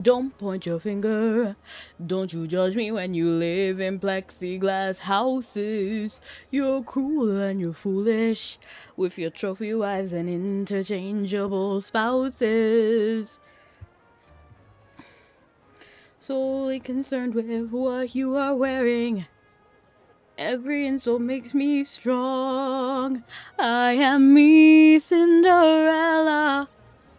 Don't point your finger. Don't you judge me when you live in plexiglass houses. You're cruel and you're foolish with your trophy wives and interchangeable spouses. Solely concerned with what you are wearing. Every insult makes me strong. I am me, Cinderella.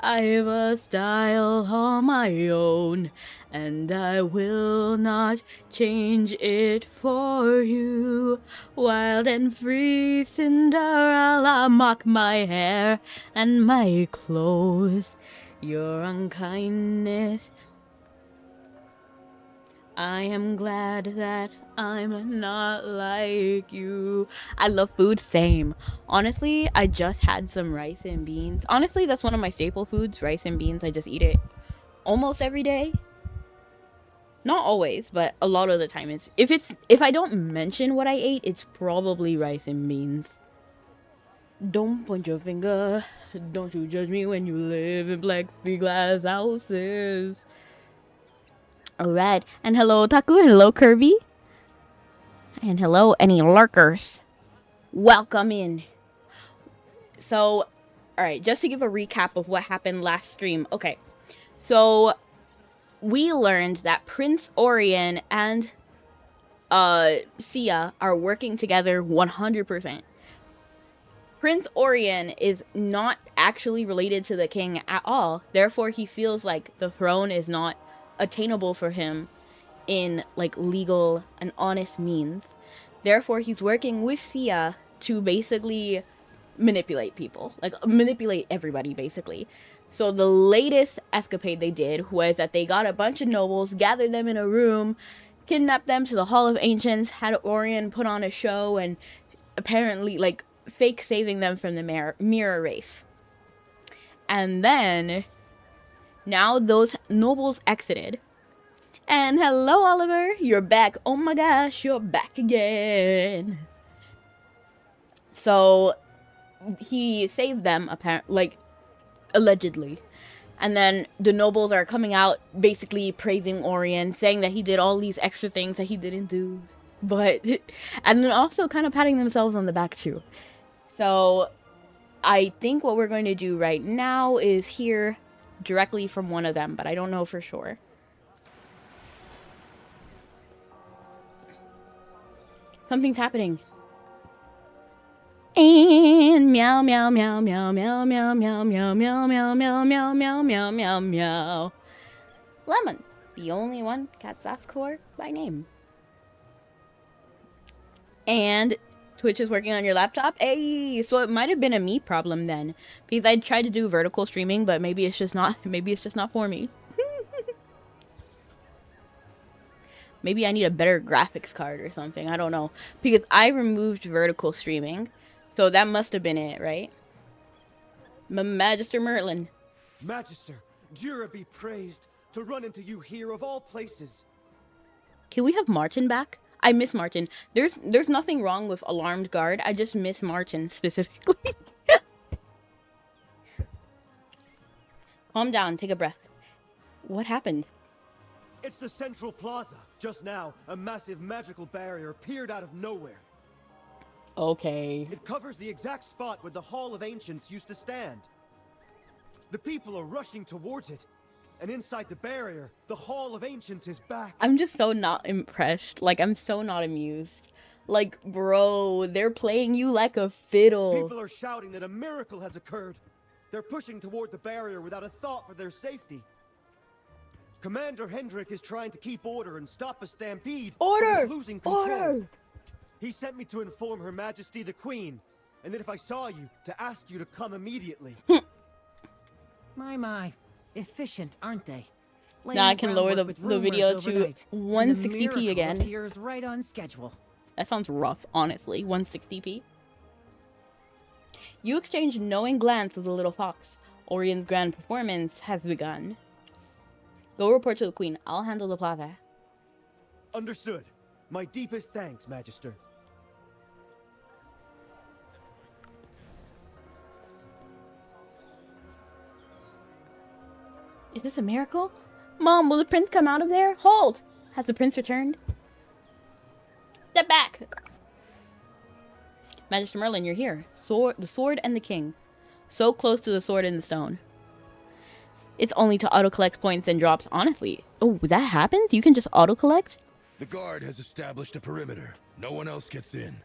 I have a style all my own, and I will not change it for you. Wild and free, Cinderella, mock my hair and my clothes. Your unkindness, I am glad that I'm not like you. I love food, same. Honestly, I just had some rice and beans. Honestly, that's one of my staple foods, rice and beans. I just eat it almost every day. Not always, but a lot of the time. If I don't mention what I ate, it's probably rice and beans. Don't point your finger. Don't you judge me when you live in plexiglass houses. Alright, and hello Taku, hello Kirby, and hello any lurkers. Welcome in. So, alright, just to give a recap of what happened last stream. Okay, so we learned that Prince Orion and Sia are working together 100%. Prince Orion is not actually related to the king at all, therefore he feels like the throne is not attainable for him in like legal and honest means. Therefore he's working with Sia to basically manipulate people, like manipulate everybody basically. So the latest escapade they did was that they got a bunch of nobles, gathered them in a room, kidnapped them to the Hall of Ancients, had Orion put on a show, and apparently like fake saving them from the mirror wraith. And then now those nobles exited. And hello, Oliver. You're back. Oh my gosh, you're back again. So he saved them, apparently, like allegedly. And then the nobles are coming out, basically praising Orion, saying that he did all these extra things that he didn't do. But, and then also kind of patting themselves on the back too. So I think what we're going to do right now is hear directly from one of them, but I don't know for sure. Something's happening. And meow meow meow meow meow meow meow meow meow meow meow meow meow meow meow meow. Lemon, the only one cats ask for by name. And Twitch is working on your laptop. Hey, so it might have been a me problem then, because I tried to do vertical streaming, but maybe it's just not. Maybe it's just not for me. Maybe I need a better graphics card or something. I don't know. Because I removed vertical streaming. So that must have been it, right? Magister Merlin. Magister, Jura be praised. To run into you here of all places. Can we have Martin back? I miss Martin. There's nothing wrong with Alarmed Guard. I just miss Martin specifically. Calm down. Take a breath. What happened? It's the Central Plaza. Just now, a massive magical barrier appeared out of nowhere. Okay. It covers the exact spot where the Hall of Ancients used to stand. The people are rushing towards it. And inside the barrier, the Hall of Ancients is back. I'm just so not impressed. Like, I'm so not amused. Like, bro, they're playing you like a fiddle. People are shouting that a miracle has occurred. They're pushing toward the barrier without a thought for their safety. Commander Hendrik is trying to keep order and stop a stampede. Order! But he's losing control. Order! He sent me to inform Her Majesty the Queen, and that if I saw you, to ask you to come immediately. My. Efficient, aren't they? Now I can lower the video to 160p again. Appears right on schedule. That sounds rough, honestly. 160p. You exchange a knowing glance with the little fox. Orion's grand performance has begun. Go report to the Queen. I'll handle the plaza. Understood. My deepest thanks, Magister. Is this a miracle? Mom, will the prince come out of there? Hold! Has the prince returned? Step back! Magister Merlin, you're here. The sword and the king. So close to the sword and the stone. It's only to auto-collect points and drops, honestly. Oh, that happens? You can just auto-collect? The guard has established a perimeter. No one else gets in.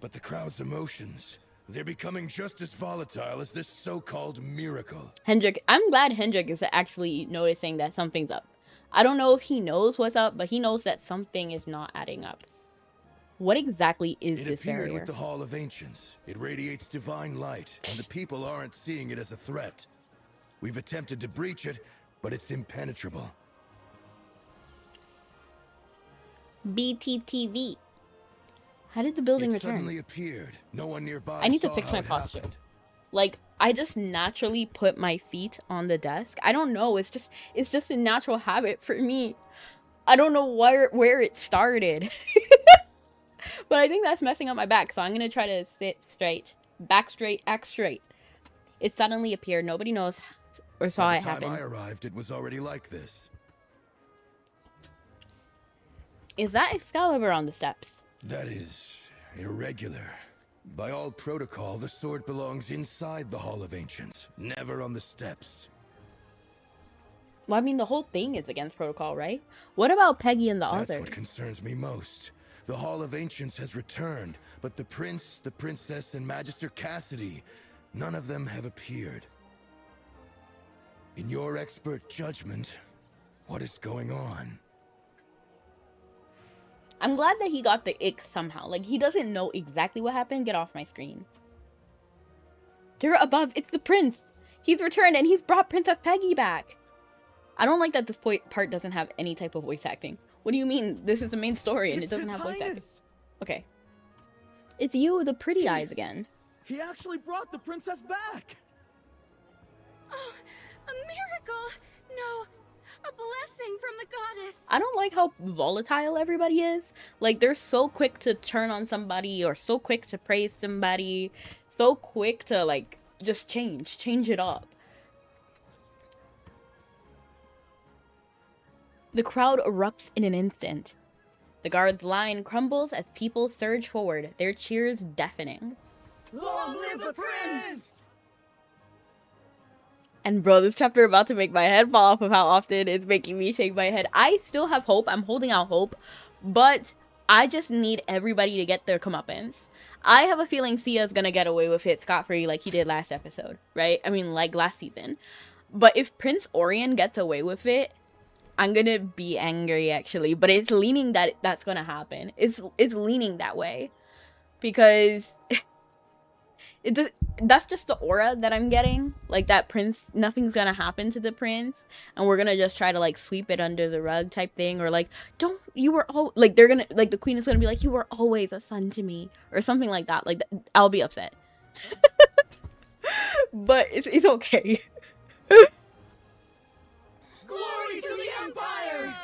But the crowd's emotions, they're becoming just as volatile as this so-called miracle. Hendrik, I'm glad Hendrik is actually noticing that something's up. I don't know if he knows what's up, but he knows that something is not adding up. What exactly is this barrier? It appeared with the Hall of Ancients. It radiates divine light, and the people aren't seeing it as a threat. We've attempted to breach it, but it's impenetrable. BTTV. How did the building return? It suddenly appeared. No one nearby I need to saw fix how my it posture. happened. Like, I just naturally put my feet on the desk. I don't know. It's just a natural habit for me. I don't know where it started. But I think that's messing up my back. So I'm going to try to sit straight. Back straight, act straight. It suddenly appeared. Nobody knows or saw it happen. By the time I arrived, it was already like this. Is that Excalibur on the steps? That is irregular. By all protocol, the sword belongs inside the Hall of Ancients, never on the steps. Well, I mean, the whole thing is against protocol, right? What about Peggy and the others? That's what concerns me most. The Hall of Ancients has returned, but the prince, the princess, and Magister Cassidy, none of them have appeared. In your expert judgment, what is going on? I'm glad that he got the ick somehow. Like, he doesn't know exactly what happened. Get off my screen. They're above. It's the prince. He's returned and he's brought Princess Peggy back. I don't like that this part doesn't have any type of voice acting. What do you mean? This is the main story and it doesn't have voice acting. Okay. It's you, the pretty eyes again. He actually brought the princess back! Oh, a miracle! No, a blessing from the goddess! I don't like how volatile everybody is. Like, they're so quick to turn on somebody or so quick to praise somebody. So quick to, like, just change it up. The crowd erupts in an instant. The guard's line crumbles as people surge forward, their cheers deafening. Long live the prince! And bro, this chapter about to make my head fall off of how often it's making me shake my head. I still have hope. I'm holding out hope. But I just need everybody to get their comeuppance. I have a feeling Sia's gonna get away with it scot-free like he did last episode, right? I mean, like last season. But if Prince Orion gets away with it, I'm gonna be angry actually, but it's leaning that that's gonna happen. It's leaning that way because that's just the aura that I'm getting. Like that prince, nothing's gonna happen to the prince, and we're gonna just try to like sweep it under the rug type thing, or like they're gonna like the queen is gonna be like, you were always a son to me, or something like that. Like I'll be upset, but it's okay. Glory to the Empire!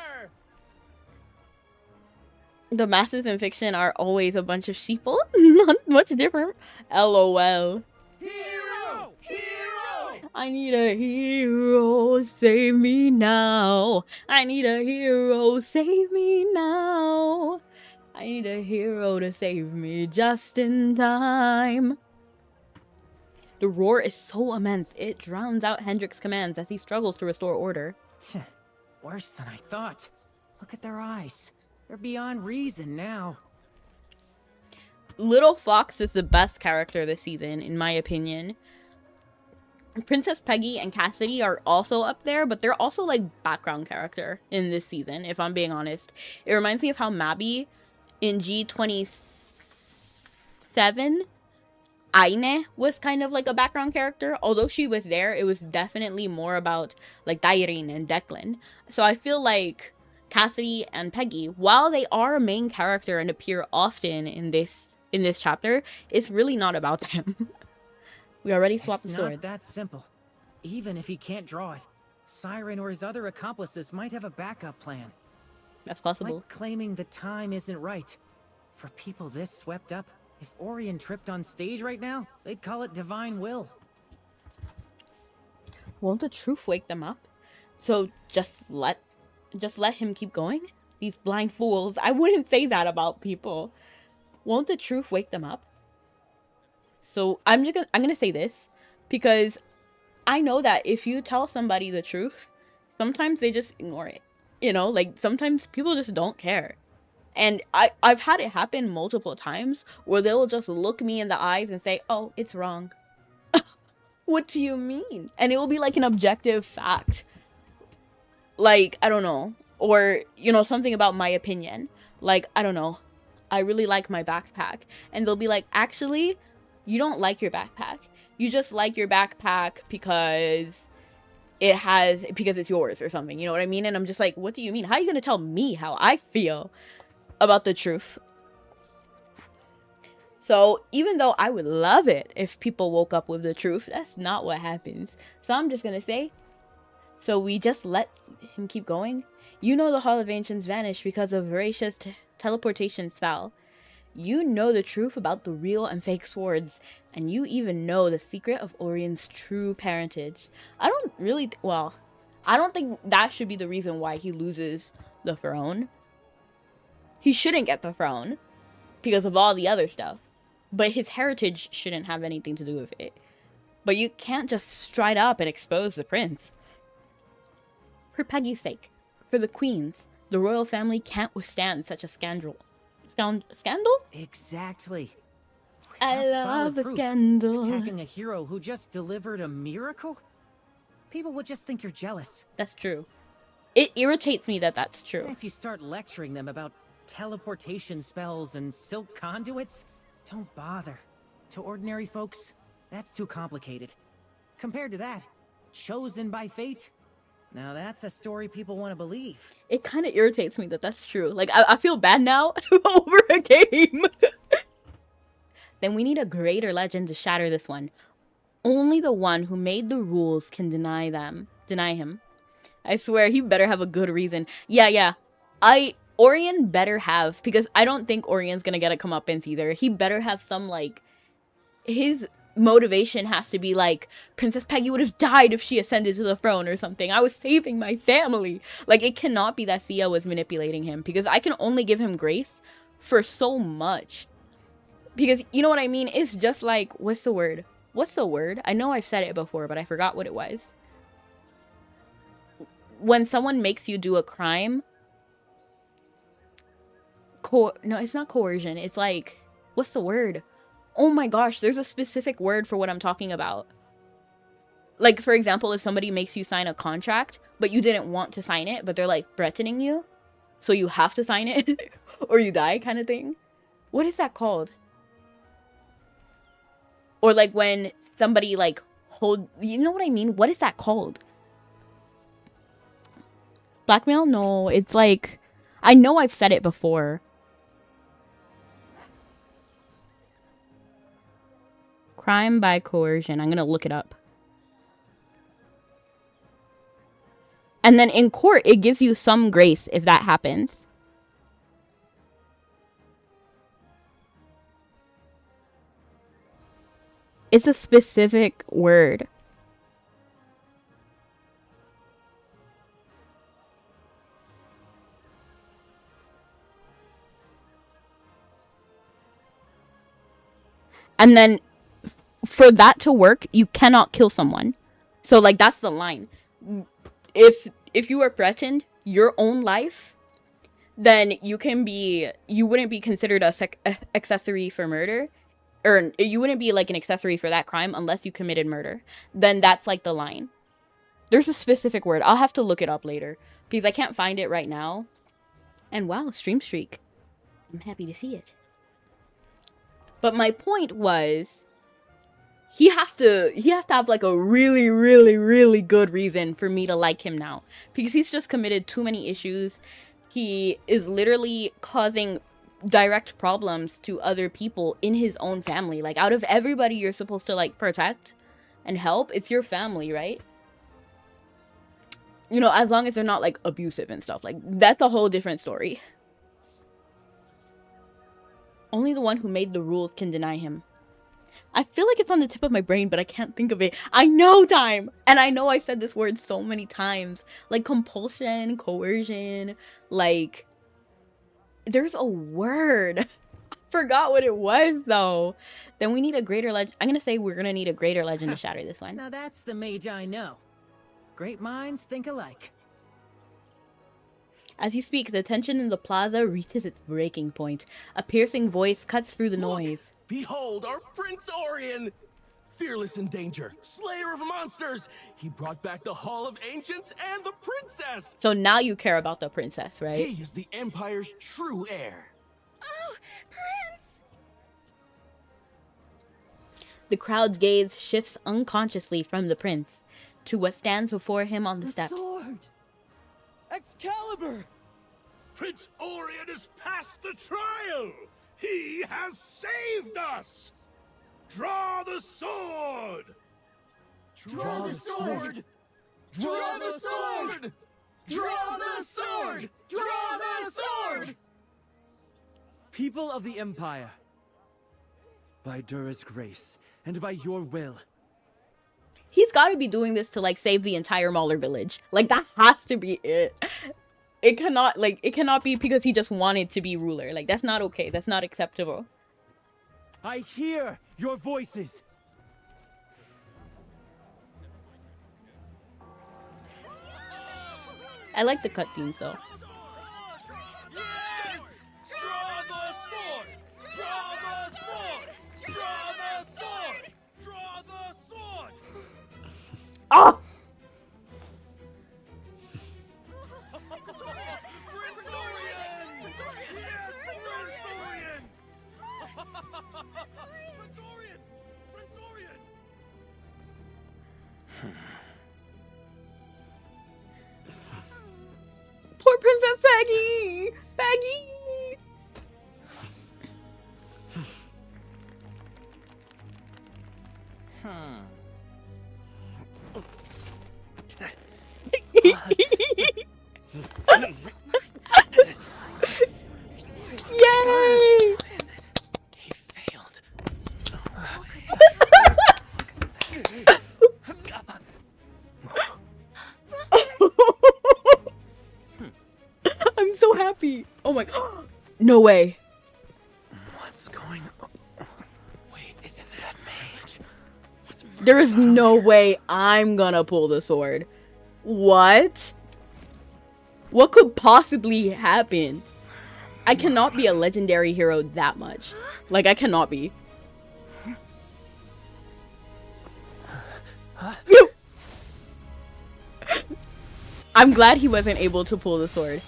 The masses in fiction are always a bunch of sheeple. Not much different. LOL. Hero! Hero! I need a hero, save me now. I need a hero, save me now. I need a hero to save me just in time. The roar is so immense, it drowns out Hendrik's commands as he struggles to restore order. Worse than I thought. Look at their eyes. They're beyond reason now. Little Fox is the best character this season, in my opinion. Princess Peggy and Cassidy are also up there, but they're also like background character in this season, if I'm being honest. It reminds me of how Mabby in G27, Aine was kind of like a background character. Although she was there, it was definitely more about like Dairin and Declan. So I feel like Cassidy and Peggy, while they are a main character and appear often in this chapter, it's really not about them. We already swapped the swords. It's not that simple. Even if he can't draw it, Siren or his other accomplices might have a backup plan. That's possible. Like claiming the time isn't right. For people this swept up, if Orion tripped on stage right now, they'd call it divine will. Won't the truth wake them up? So just let him keep going? These blind fools. I wouldn't say that about people. Won't the truth wake them up? So I'm gonna say this because I know that if you tell somebody the truth, sometimes they just ignore it. You know, like sometimes people just don't care. And I've had it happen multiple times where they'll just look me in the eyes and say, "Oh, it's wrong." What do you mean? And it will be like an objective fact. Like, I don't know. Or, you know, something about my opinion. Like, I don't know. I really like my backpack. And they'll be like, actually, you don't like your backpack. You just like your backpack because it's yours or something. You know what I mean? And I'm just like, what do you mean? How are you going to tell me how I feel about the truth? So even though I would love it if people woke up with the truth, that's not what happens. So I'm just going to say, so we just let him keep going? You know the Hall of Ancients vanished because of Voracia's teleportation spell. You know the truth about the real and fake swords, and you even know the secret of Orion's true parentage. I don't think that should be the reason why he loses the throne. He shouldn't get the throne because of all the other stuff, but his heritage shouldn't have anything to do with it. But you can't just stride up and expose the prince. For Peggy's sake, for the queen's, the royal family can't withstand such a scandal. Scandal? Exactly. I Without love solid a proof, scandal. Attacking a hero who just delivered a miracle? People would just think you're jealous. That's true. It irritates me that that's true. If you start lecturing them about teleportation spells and silk conduits, don't bother. To ordinary folks, that's too complicated. Compared to that, chosen by fate? Now that's a story people want to believe. It kind of irritates me that that's true. Like, I feel bad now over a game. Then we need a greater legend to shatter this one. Only the one who made the rules can deny him. I swear, he better have a good reason. Yeah. Orion better have, because I don't think Orion's gonna get a comeuppance either. He better have some, like, his motivation has to be like, Princess Peggy would have died if she ascended to the throne or something. I was saving my family. Like, it cannot be that Sia was manipulating him, because I can only give him grace for so much. Because, you know what I mean? It's just like, what's the word? I know I've said it before, but I forgot what it was. When someone makes you do a crime, no, it's not coercion. It's like, what's the word? Oh my gosh, there's a specific word for what I'm talking about. Like, for example, if somebody makes you sign a contract, but you didn't want to sign it, but they're like threatening you, so you have to sign it, or you die kind of thing. What is that called? Or like when somebody like you know what I mean? What is that called? Blackmail? No, it's like, I know I've said it before. Crime by coercion. I'm gonna look it up. And then in court, it gives you some grace if that happens. It's a specific word. And then for that to work, you cannot kill someone. So like, that's the line. If you are threatened your own life, then you wouldn't be considered a accessory for murder, or you wouldn't be like an accessory for that crime unless you committed murder. Then that's like the line. There's a specific word. I'll have to look it up later because I can't find it right now. And wow, stream streak. I'm happy to see it. But my point was, he has to have like a really, really, really good reason for me to like him now. Because he's just committed too many issues. He is literally causing direct problems to other people in his own family. Like, out of everybody you're supposed to like protect and help, it's your family, right? You know, as long as they're not like abusive and stuff. Like, that's a whole different story. Only the one who made the rules can deny him. I feel like it's on the tip of my brain, but I can't think of it. I know time! And I know I said this word so many times. Like compulsion, coercion, like... There's a word. I forgot what it was, though. Then we need a greater legend. I'm gonna say we're gonna need a greater legend to shatter this one. Now that's the mage I know. Great minds think alike. As he speaks, the tension in the plaza reaches its breaking point. A piercing voice cuts through the noise. Behold our Prince Orion! Fearless in danger, slayer of monsters! He brought back the Hall of Ancients and the princess! So now you care about the princess, right? He is the Empire's true heir. Oh, Prince! The crowd's gaze shifts unconsciously from the prince to what stands before him on the steps. Sword! Excalibur! Prince Orion has passed the trial! He has saved us! Draw the sword! Draw the sword! Draw the sword! Draw the sword! Draw the sword! People of the Empire, by Dura's grace and by your will, He's got to be doing this to like save the entire Mauler village. Like that has to be it. It cannot be because he just wanted to be ruler. Like that's not okay. That's not acceptable. I hear your voices. I like the cutscenes though. Oh! Poor Princess Peggy! Peggy! Yay! He failed. I'm so happy. Oh my god. No way. What's going on? Wait, is it that mage? What's There is no way I'm gonna pull the sword. What? What could possibly happen? I cannot be a legendary hero that much. Like, I cannot be. I'm glad he wasn't able to pull the sword.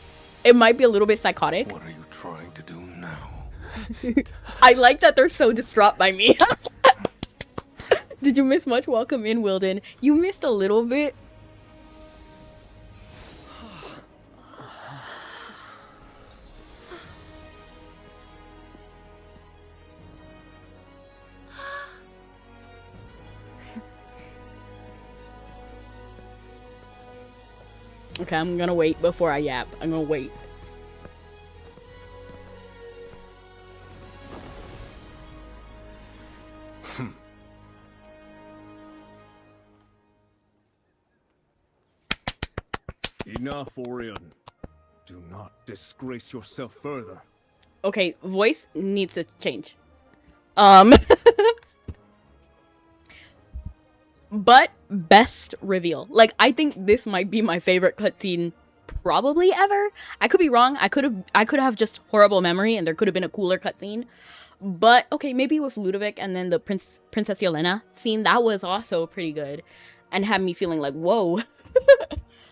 It might be a little bit psychotic. What are you trying to do now? I like that they're so distraught by me. Did you miss much? Welcome in, Wilden. You missed a little bit. Okay, I'm gonna wait before I yap. I'm gonna wait. Enough, Orion. Do not disgrace yourself further. Okay, voice needs to change. But best reveal. Like, I think this might be my favorite cutscene probably ever. I could be wrong. I could have just horrible memory and there could have been a cooler cutscene. But okay, maybe with Ludovic and then the Princess Yelena scene, that was also pretty good and had me feeling like, whoa.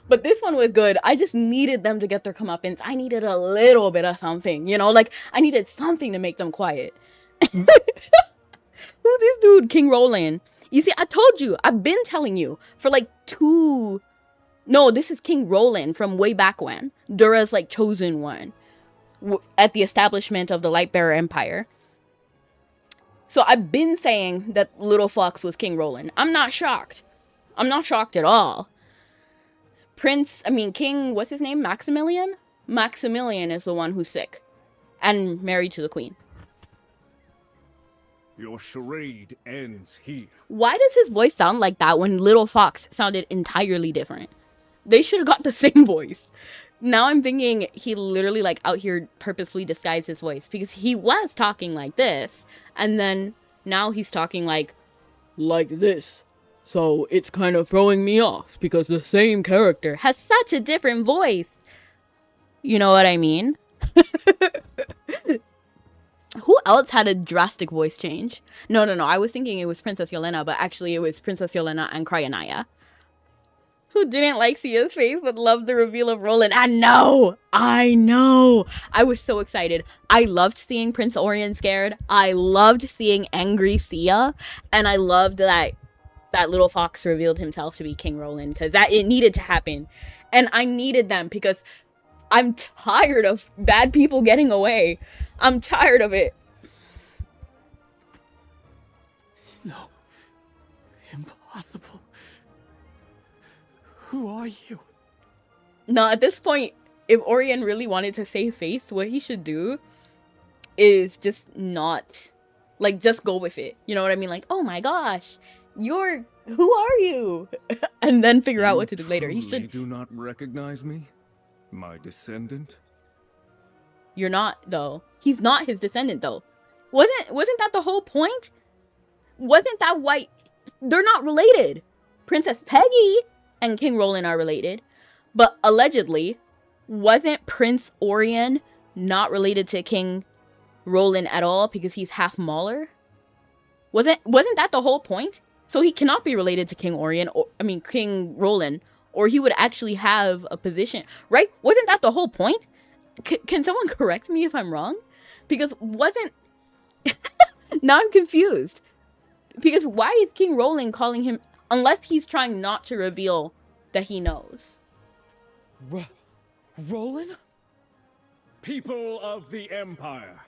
But this one was good. I just needed them to get their comeuppance. I needed a little bit of something, you know? Like, I needed something to make them quiet. Who's this dude? King Roland. You see, I told you. I've been telling you for like No, this is King Roland from way back when. Dura's like chosen one. At the establishment of the Lightbearer Empire. So I've been saying that Little Fox was King Roland. I'm not shocked. I'm not shocked at all. King, what's his name? Maximilian? Maximilian is the one who's sick. And married to the queen. Your charade ends here. Why does his voice sound like that when Little Fox sounded entirely different? They should have got the same voice. Now I'm thinking he literally like out here purposely disguised his voice because he was talking like this, and then now he's talking like this. So it's kind of throwing me off because the same character has such a different voice. You know what I mean? Who else had a drastic voice change? No. I was thinking it was Princess Yelena, but actually it was Princess Yelena and Cryanaya. Who didn't like Sia's face but loved the reveal of Roland? I know. I was so excited. I loved seeing Prince Orion scared. I loved seeing angry Sia. And I loved that Little Fox revealed himself to be King Roland, because it needed to happen. And I needed them because I'm tired of bad people getting away. I'm tired of it. No. Impossible. Who are you? No, at this point, if Orion really wanted to save face, what he should do is just not, like, just go with it. You know what I mean? Like, oh my gosh, who are you? And then figure out what to do later. He should. Do not recognize me, my descendant. You're not, though. He's not his descendant, though. Wasn't that the whole point? Wasn't that why they're not related? Princess Peggy and King Roland are related, but allegedly, wasn't Prince Orion not related to King Roland at all because he's half Mauler? Wasn't that the whole point? So he cannot be related to King King Roland, or he would actually have a position, right? Wasn't that the whole point? Can someone correct me if I'm wrong? Because now I'm confused. Because why is King Roland calling him, unless he's trying not to reveal that he knows? Roland? People of the Empire.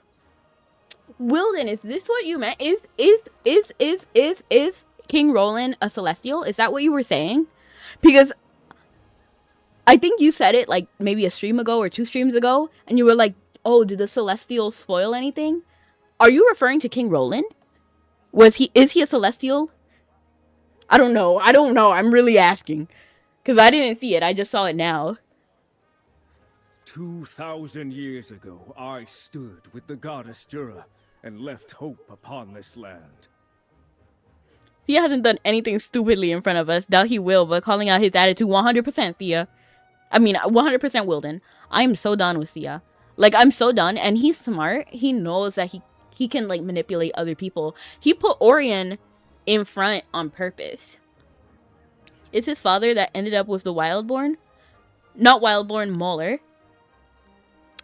Wilden, is this what you meant? Is King Roland a Celestial? Is that what you were saying? Because I think you said it like maybe a stream ago or 2 streams ago, and you were like, oh, did the Celestials spoil anything? Are you referring to King Roland? Is he a Celestial? I don't know. I'm really asking. Because I didn't see it. I just saw it now. 2,000 years ago, I stood with the goddess Jura and left hope upon this land. Sia hasn't done anything stupidly in front of us. Doubt he will, but calling out his attitude 100% Sia. 100% Wilden. I'm so done with Sia. Like, I'm so done. And he's smart. He knows that he can, like, manipulate other people. He put Orion in front on purpose. It's his father that ended up with the Wildborn. Not Wildborn, Mauler.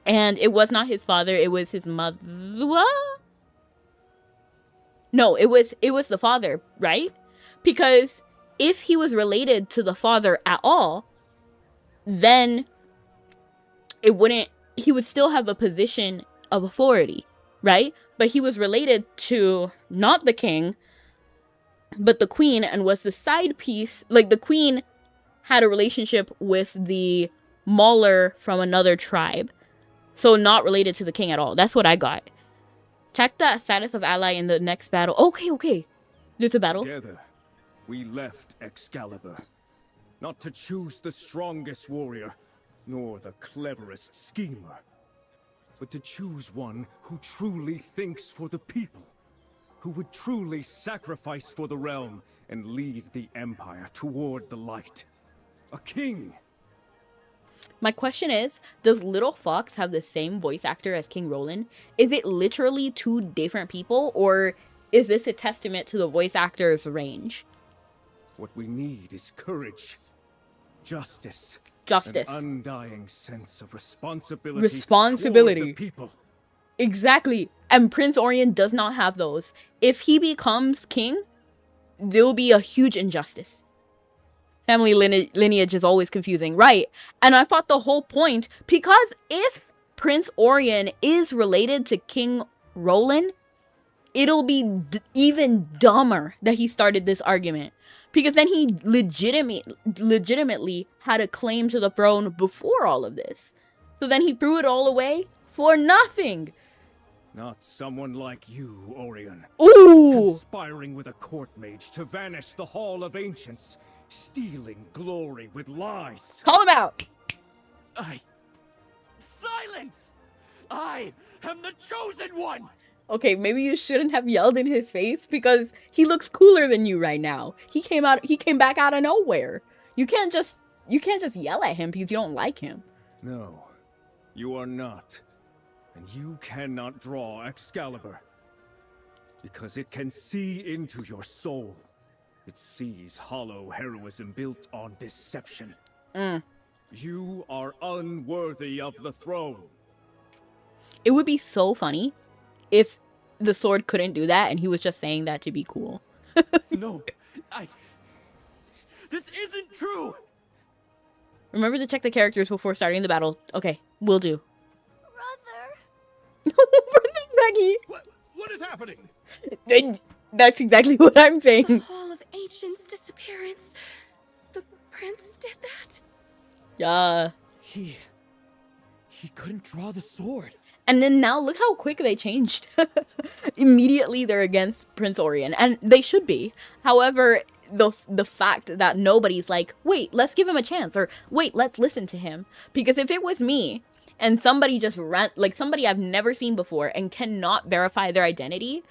And it was not his father, it was his mother. No, it was the father, right? Because if he was related to the father at all, then he would still have a position of authority, right? But he was related to not the king, but the queen, and was the side piece. Like, the queen had a relationship with the Mauler from another tribe. So not related to the king at all. That's what I got. Check the status of ally in the next battle. Okay. There's a battle. Together, we left Excalibur. Not to choose the strongest warrior, nor the cleverest schemer, but to choose one who truly thinks for the people, who would truly sacrifice for the realm and lead the Empire toward the light. A king! My question is, does Little Fox have the same voice actor as King Roland? Is it literally 2 different people, or is this a testament to the voice actor's range? What we need is courage, justice, an Justice. undying sense of responsibility toward the people. Exactly. And Prince Orion does not have those. If he becomes king, there'll be a huge injustice. Family lineage is always confusing, right? And I thought the whole point, because if Prince Orion is related to King Roland, it'll be even dumber that he started this argument. Because then he legitimately had a claim to the throne before all of this. So then he threw it all away for nothing. Not someone like you, Orion. Ooh! Conspiring with a court mage to vanish the Hall of Ancients, stealing glory with lies. Call him out! Silence! I am the chosen one! Okay, maybe you shouldn't have yelled in his face because he looks cooler than you right now. He came back out of nowhere. You can't just yell at him because you don't like him. No, you are not. And you cannot draw Excalibur. Because it can see into your soul. It sees hollow heroism built on deception. You are unworthy of the throne. It would be so funny if the sword couldn't do that and he was just saying that to be cool. No, this isn't true! Remember to check the characters before starting the battle. Okay, will do. Brother. Princess Maggie! What is happening? That's exactly what I'm The saying. Hall of Ancients' disappearance. The prince did that? Yeah. He couldn't draw the sword. And then now look how quick they changed. Immediately they're against Prince Orion. And they should be. However, the fact that nobody's like, wait, let's give him a chance. Or wait, let's listen to him. Because if it was me and somebody just ran, like somebody I've never seen before and cannot verify their identity,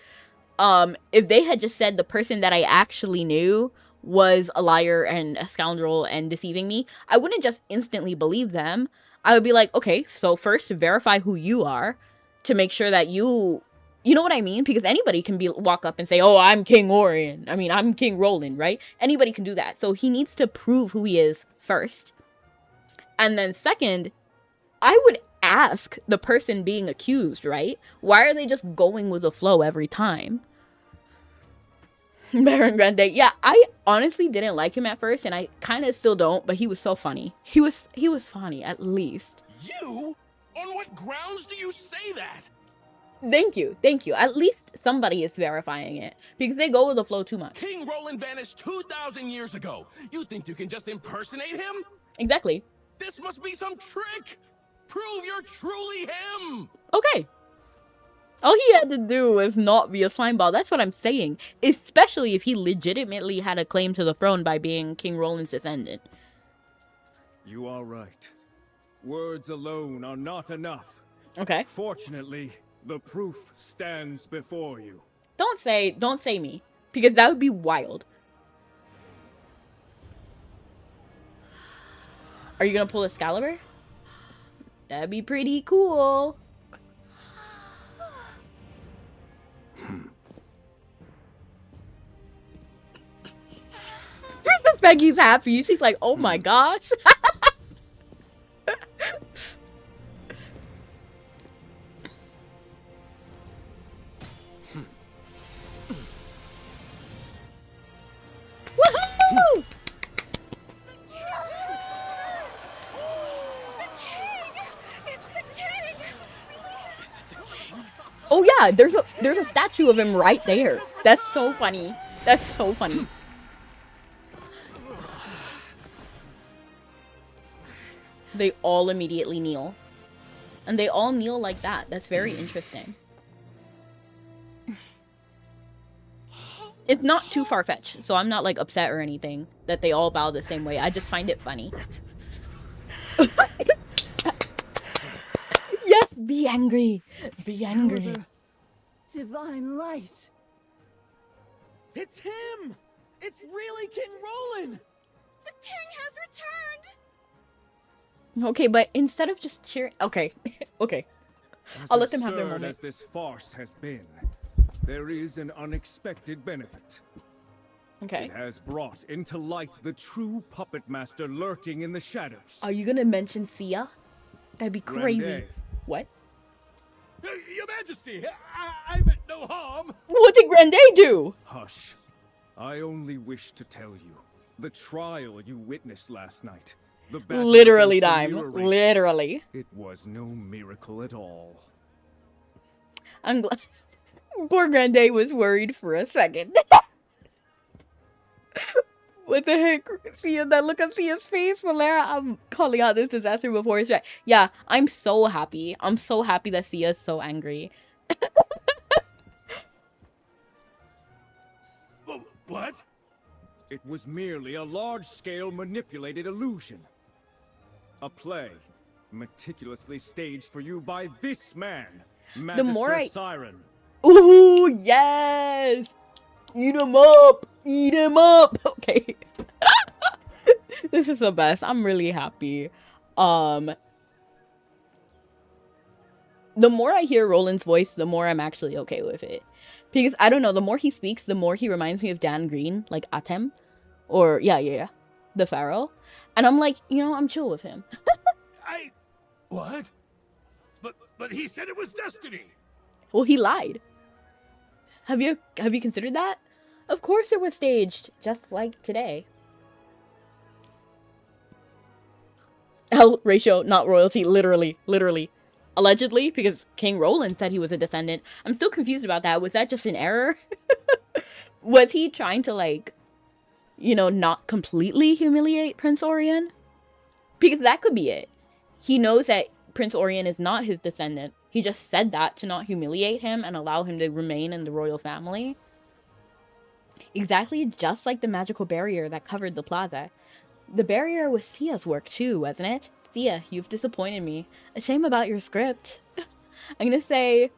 if they had just said the person that I actually knew was a liar and a scoundrel and deceiving me, I wouldn't just instantly believe them. I would be like, okay, so first verify who you are to make sure that you know what I mean? Because anybody can walk up and say, oh, I'm King Orion. I mean, I'm King Roland, right? Anybody can do that. So he needs to prove who he is first. And then second, I would ask the person being accused, right? Why are they just going with the flow every time? Baron Grande, yeah, I honestly didn't like him at first, and I kind of still don't, but he was so funny. He was funny, at least. You? On what grounds do you say that? Thank you. At least somebody is verifying it, because they go with the flow too much. King Roland vanished 2,000 years ago. You think you can just impersonate him? Exactly. This must be some trick! Prove you're truly him! Okay. All he had to do was not be a slime ball. That's what I'm saying. Especially if he legitimately had a claim to the throne by being King Roland's descendant. You are right. Words alone are not enough. Okay. Fortunately, the proof stands before you. Don't say me. Because that would be wild. Are you gonna pull Excalibur? That'd be pretty cool. Princess Peggy's happy. She's like, oh my gosh. Woohoo! Oh yeah, there's a statue of him right there. That's so funny. That's so funny. They all immediately kneel. And they all kneel like that. That's very interesting. It's not too far-fetched, so I'm not like upset or anything that they all bow the same way. I just find it funny. Yes, be angry. Be angry. Divine light. It's him! It's really King Roland! The king has returned! Okay, but instead of just cheering... Okay. Okay. I'll let them have their As moment. absurd as this farce has been, there is an unexpected benefit. Okay. It has brought into light the true puppet master lurking in the shadows. Are you gonna mention Sia? That'd be crazy. Grande. What? Your Majesty, I meant no harm. What did Grande do? Hush. I only wish to tell you, the trial you witnessed last night, the battle Literally, against the Dime. mirror race, Literally. it was no miracle at all. I'm glad. Poor Grande was worried for a second. What the heck? See that look on Sia's face, Valera? I'm calling out this disaster before it's right. Yeah, I'm so happy. I'm so happy that Sia's so angry. What? It was merely a large-scale manipulated illusion. A play, meticulously staged for you by this man, Magister Siren. Ooh, yes! Eat him up! Eat him up! Okay. This is the best. I'm really happy. The more I hear Roland's voice, the more I'm actually okay with it. Because, I don't know, the more he speaks, the more he reminds me of Dan Green, like Atem. Or, yeah. The Pharaoh. And I'm like, you know, I'm chill with him. What? But he said it was destiny! Well, he lied. Have you considered that? Of course it was staged, just like today. L ratio, not royalty, literally. Allegedly, because King Roland said he was a descendant. I'm still confused about that. Was that just an error? Was he trying to, like, you know, not completely humiliate Prince Orion? Because that could be it. He knows that Prince Orion is not his descendant. He just said that to not humiliate him and allow him to remain in the royal family. Exactly just like the magical barrier that covered the plaza. The barrier was Sia's work too, wasn't it? Sia, you've disappointed me. A shame about your script. I'm gonna say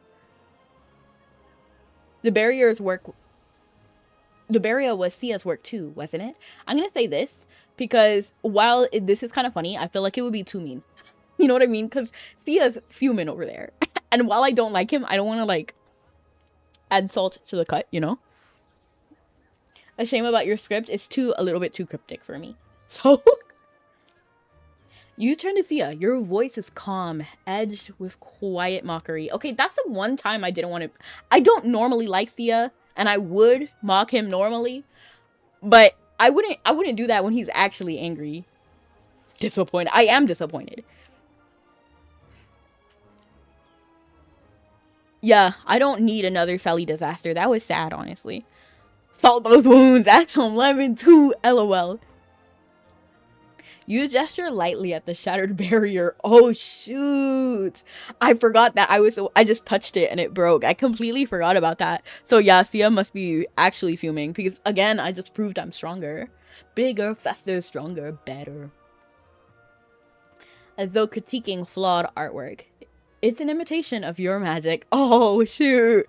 the barrier was Sia's work too, wasn't it? I'm gonna say this because while this is kind of funny, I feel like it would be too mean. You know what I mean? Because Sia's fuming over there. And while I don't like him, I don't want to, like, add salt to the cut, you know? A shame about your script is a little bit too cryptic for me. So, you turn to Sia. Your voice is calm, edged with quiet mockery. Okay, that's the one time I didn't want to... I don't normally like Sia, and I would mock him normally. But I wouldn't do that when he's actually angry. Disappointed. I am disappointed. Yeah, I don't need another Felly disaster. That was sad, honestly. Salt those wounds. Add some lemon too. LOL. You gesture lightly at the shattered barrier. Oh, shoot. I forgot that I just touched it and it broke. I completely forgot about that. So yeah, Sia must be actually fuming. Because again, I just proved I'm stronger. Bigger, faster, stronger, better. As though critiquing flawed artwork. It's an imitation of your magic. Oh, shoot.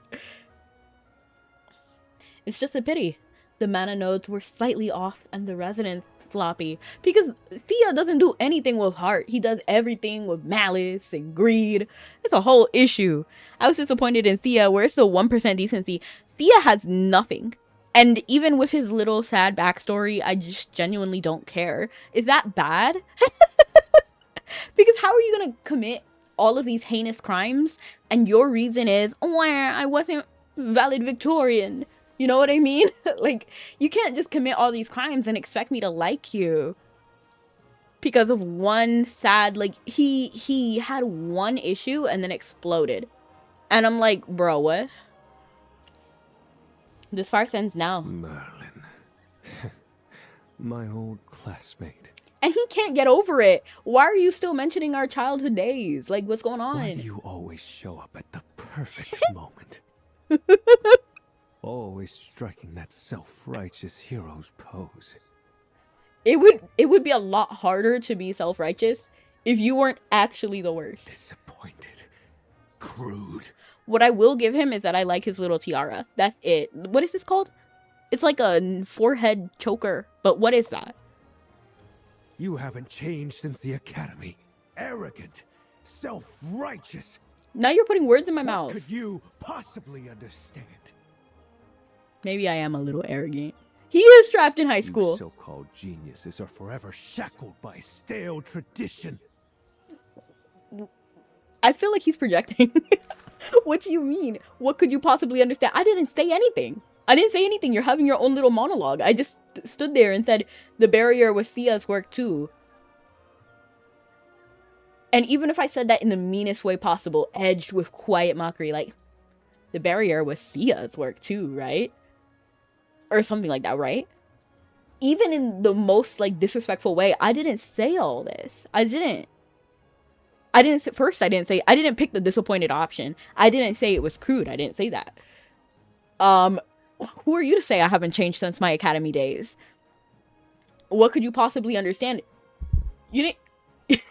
It's just a pity. The mana nodes were slightly off and the resonance sloppy. Because Sia doesn't do anything with heart. He does everything with malice and greed. It's a whole issue. I was disappointed in Sia. Where's the 1% decency? Sia has nothing. And even with his little sad backstory, I just genuinely don't care. Is that bad? Because how are you going to commit all of these heinous crimes and your reason is, oh, I wasn't valedictorian? You know what I mean? Like, you can't just commit all these crimes and expect me to like you because of one sad, like, he had one issue and then exploded. And I'm like, bro, what? This farce ends now. Merlin. My old classmate. And he can't get over it. Why are you still mentioning our childhood days? Like, what's going on? Why do you always show up at the perfect moment? Always striking that self-righteous hero's pose. It would be a lot harder to be self-righteous if you weren't actually the worst. Disappointed. Crude. What I will give him is that I like his little tiara. That's it. What is this called? It's like a forehead choker. But what is that? You haven't changed since the academy. Arrogant. Self-righteous. Now you're putting words in my mouth. What could you possibly understand? Maybe I am a little arrogant. He is trapped in high school. You so-called geniuses are forever shackled by stale tradition. I feel like he's projecting. What do you mean? What could you possibly understand? I didn't say anything. I didn't say anything. You're having your own little monologue. I just stood there and said the barrier was Sia's work too. And even if I said that in the meanest way possible, edged with quiet mockery, like, the barrier was Sia's work too, right? Or something like that, right? Even in the most, like, disrespectful way, I didn't say all this. I didn't. I didn't I didn't pick the disappointed option. I didn't say it was crude. I didn't say that. Who are you to say I haven't changed since my academy days? What could you possibly understand? You didn't.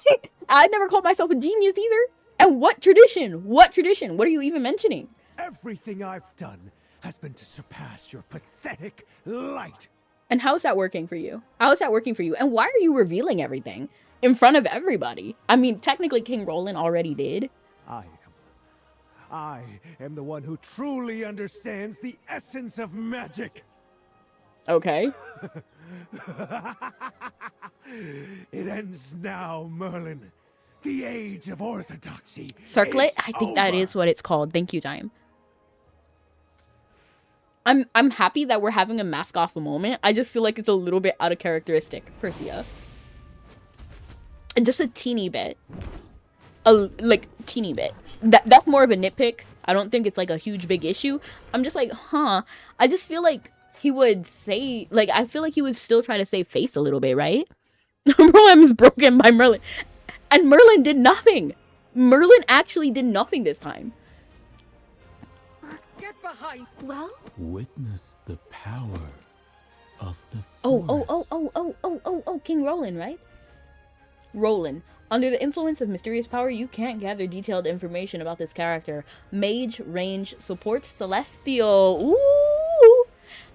I never called myself a genius either. And what tradition? What tradition? What are you even mentioning? Everything I've done has been to surpass your pathetic light. And how is that working for you? How is that working for you? And why are you revealing everything in front of everybody? I mean, technically King Roland already did. I am the one who truly understands the essence of magic. Okay. It ends now, Merlin. The age of orthodoxy. Circlet? I think that is what it's called. Thank you, Time. I'm happy that we're having a mask off a moment. I just feel like it's a little bit out of characteristic for Sia. Just a teeny bit. Like, teeny bit. That's more of a nitpick. I don't think it's like a huge big issue. I'm just like, huh. I just feel like he would say, like, I feel like he would still try to save face a little bit, right? Merlin is broken by Merlin. And Merlin did nothing. Merlin actually did nothing this time. Get behind. Well? Witness the power of the King Roland, right? Roland. Under the influence of mysterious power, you can't gather detailed information about this character. Mage, range, support, celestial. Ooh!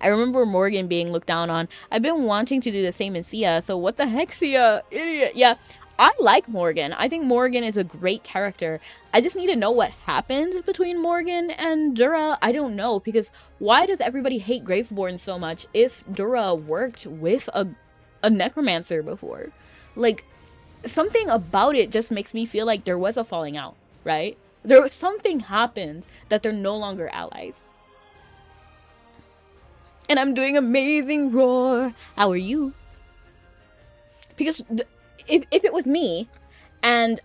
I remember Morgan being looked down on. I've been wanting to do the same in Sia, so what the heck, Sia? Idiot. Yeah, I like Morgan. I think Morgan is a great character. I just need to know what happened between Morgan and Dura. I don't know, because why does everybody hate Graveborn so much if Dura worked with a necromancer before? Like, something about it just makes me feel like there was a falling out, right? There was something happened that they're no longer allies. And I'm doing amazing, Roar. How are you? Because if it was me, and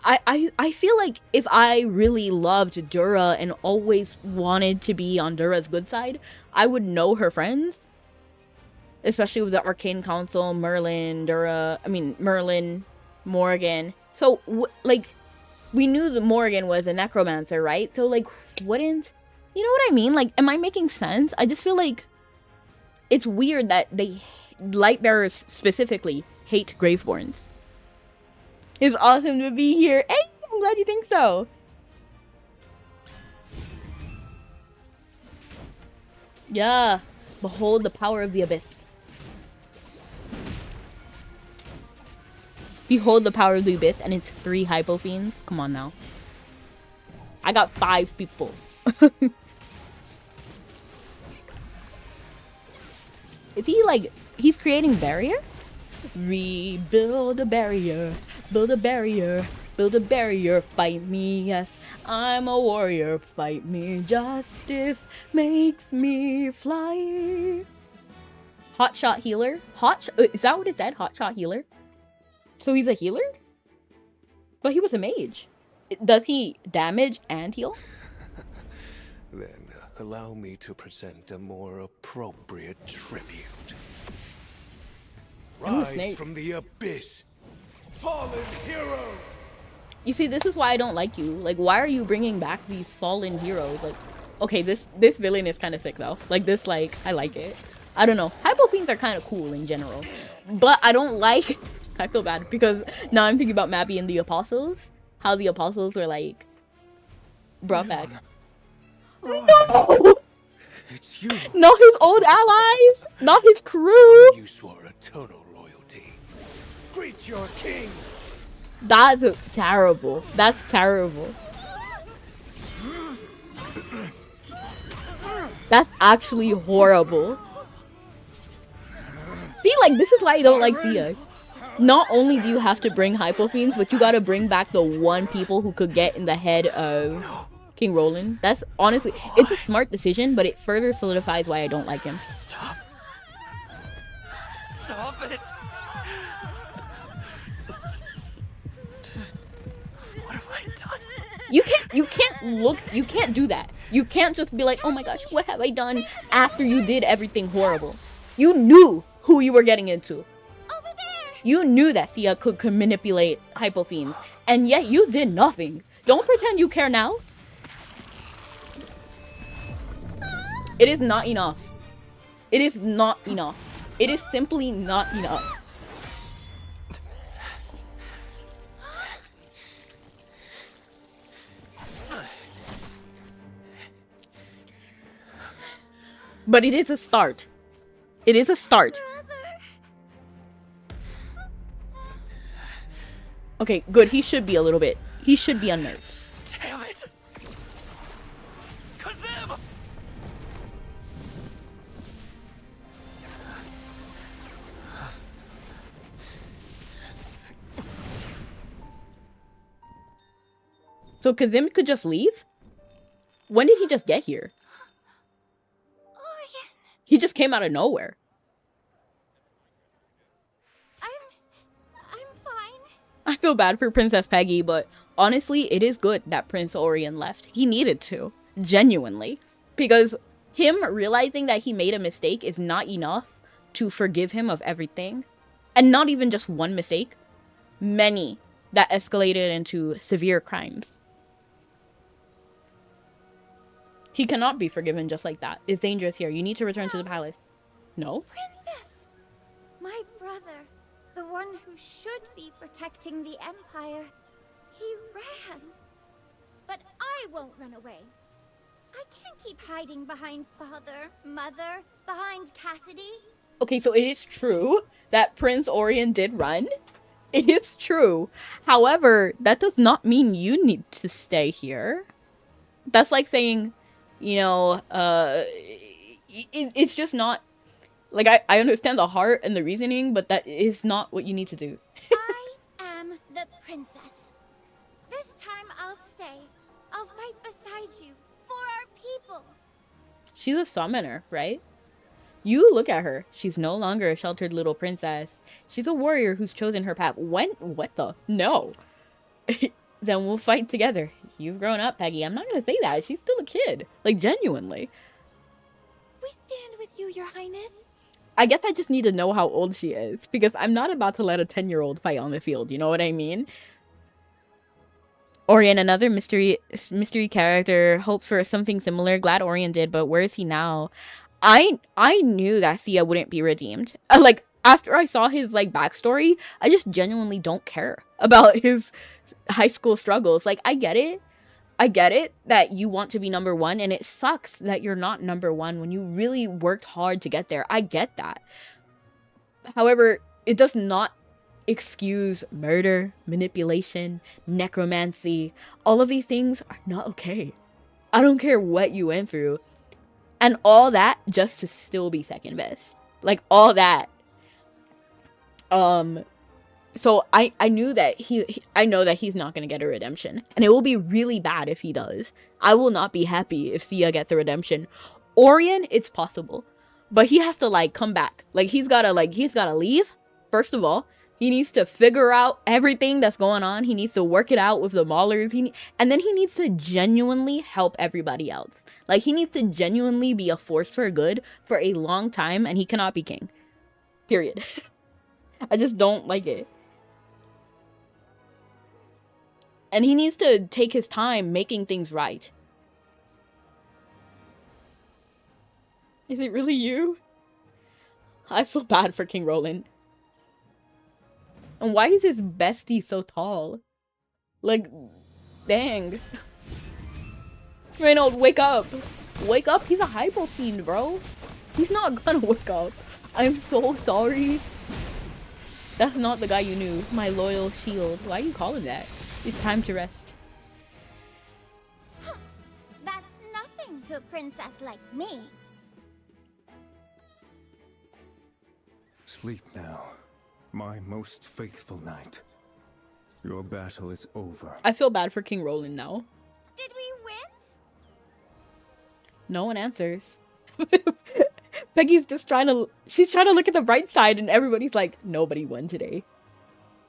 I feel like if I really loved Dura and always wanted to be on Dura's good side, I would know her friends. Especially with the Arcane Council, Merlin, Merlin, Morgan. So, like, we knew that Morgan was a necromancer, right? So, like, wouldn't... You know what I mean? Like, am I making sense? I just feel like it's weird that they, Lightbearers specifically, hate Graveborns. It's awesome to be here. Hey, I'm glad you think so. Yeah. Behold the power of the abyss. Behold the power of the abyss and its 3 hypofiends. Come on now. I got 5 people. Is he like, he's creating barrier? Rebuild a barrier, build a barrier, build a barrier, fight me, yes, I'm a warrior, fight me, justice makes me fly. Hotshot healer? Is that what it said? Hotshot healer? So he's a healer? But he was a mage. Does he damage and heal? Then allow me to present a more appropriate tribute. Rise from the abyss, fallen heroes! You see, this is why I don't like you. Like, why are you bringing back these fallen heroes? Like, okay, this villain is kind of sick though. Like this, like, I like it. I don't know. Hypofiends are kind of cool in general. But I don't like... I feel bad because now I'm thinking about Mappy and the Apostles. How the Apostles were like... brought back. No! It's you. Not his old allies! Not his crew! You swore eternal loyalty. Greet your king! That's terrible. That's terrible. That's actually horrible. See, like, this is why I don't like Thea. Not only do you have to bring Hypofiends, but you gotta bring back the one people who could get in the head of King Roland. That's honestly, it's a smart decision, but it further solidifies why I don't like him. Stop. Stop it. What have I done? You can't do that. You can't just be like, oh my gosh, what have I done after you did everything horrible. You knew who you were getting into. Over there! You knew that Sia could manipulate hypofiends, and yet you did nothing. Don't pretend you care now. It is not enough. It is not enough. It is simply not enough. But it is a start. It is a start. Okay, good. He should be a little bit. He should be unnerved. Damn it! Kazim! So Kazim could just leave? When did he just get here? Orion. He just came out of nowhere. I'm fine. I feel bad for Princess Peggy, but honestly, it is good that Prince Orion left. He needed to. Genuinely. Because him realizing that he made a mistake is not enough to forgive him of everything. And not even just one mistake. Many that escalated into severe crimes. He cannot be forgiven just like that. It's dangerous here. You need to return to the palace. No? Princess! My brother, the one who should be protecting the Empire, he ran. But I won't run away. I can't keep hiding behind Father, Mother, behind Cassidy. Okay, so it is true that Prince Orion did run. It is true. However, that does not mean you need to stay here. That's like saying, you know, it's just not, like, I understand the heart and the reasoning, but that is not what you need to do. I am the princess. This time I'll stay. I'll fight beside you, for our people. She's a summoner, right? You look at her. She's no longer a sheltered little princess. She's a warrior who's chosen her path. When? What the? No. Then we'll fight together. You've grown up, Peggy. I'm not gonna say that. She's still a kid. Like, genuinely. We stand with you, Your Highness. I guess I just need to know how old she is. Because I'm not about to let a 10-year-old fight on the field. You know what I mean? Orion, another mystery character. Hope for something similar. Glad Orion did, but where is he now? I knew that Sia wouldn't be redeemed. Like, after I saw his, like, backstory, I just genuinely don't care about his high school struggles. Like, I get it. I get it that you want to be number one, and it sucks that you're not number one when you really worked hard to get there. I get that. However, it does not excuse murder, manipulation, necromancy. All of these things are not okay. I don't care what you went through. And all that just to still be second best. Like, all that. So I knew that I know that he's not going to get a redemption. And it will be really bad if he does. I will not be happy if Sia gets a redemption. Orion, it's possible. But he has to, like, come back. Like, he's gotta leave. First of all, he needs to figure out everything that's going on. He needs to work it out with the Maulers. And then he needs to genuinely help everybody else. Like, he needs to genuinely be a force for good for a long time, and he cannot be king. Period. I just don't like it. And he needs to take his time making things right. Is it really you? I feel bad for King Roland. And why is his bestie so tall? Like, dang. Reynold, wake up. Wake up. He's a hypo fiend, bro. He's not gonna wake up. I'm so sorry. That's not the guy you knew. My loyal shield. Why are you calling that? It's time to rest. That's nothing to a princess like me. Sleep now, my most faithful knight. Your battle is over. I feel bad for King Roland now. Did we win? No one answers. Peggy's just she's trying to look at the bright side, and everybody's like, nobody won today.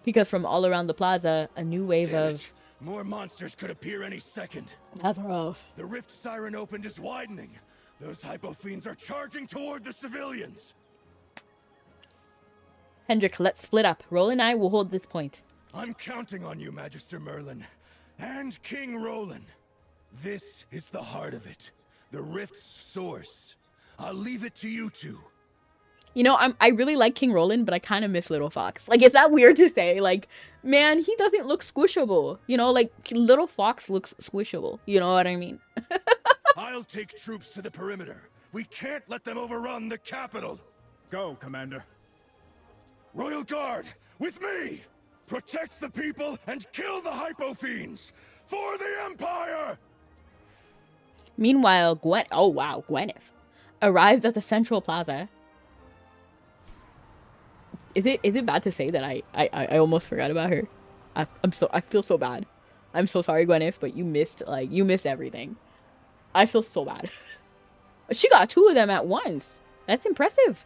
Because from all around the plaza, a new wave of... More monsters could appear any second. That's rough. The rift siren opened is widening. Those hypo fiends are charging toward the civilians. Hendrik, let's split up. Roland and I will hold this point. I'm counting on you, Magister Merlin. And King Roland. This is the heart of it. The rift's source. I'll leave it to you two. You know, I really like King Roland, but I kind of miss Little Fox. Like, is that weird to say? Like, man, he doesn't look squishable. You know, like, Little Fox looks squishable. You know what I mean? I'll take troops to the perimeter. We can't let them overrun the capital. Go, Commander. Royal Guard, with me! Protect the people and kill the Hypofiends! For the Empire! Meanwhile, Gwyneth arrives at the Central Plaza. Is it bad to say that I almost forgot about her? I feel so bad. I'm so sorry, Gwyneth, but you missed everything. I feel so bad. She got 2 of them at once. That's impressive.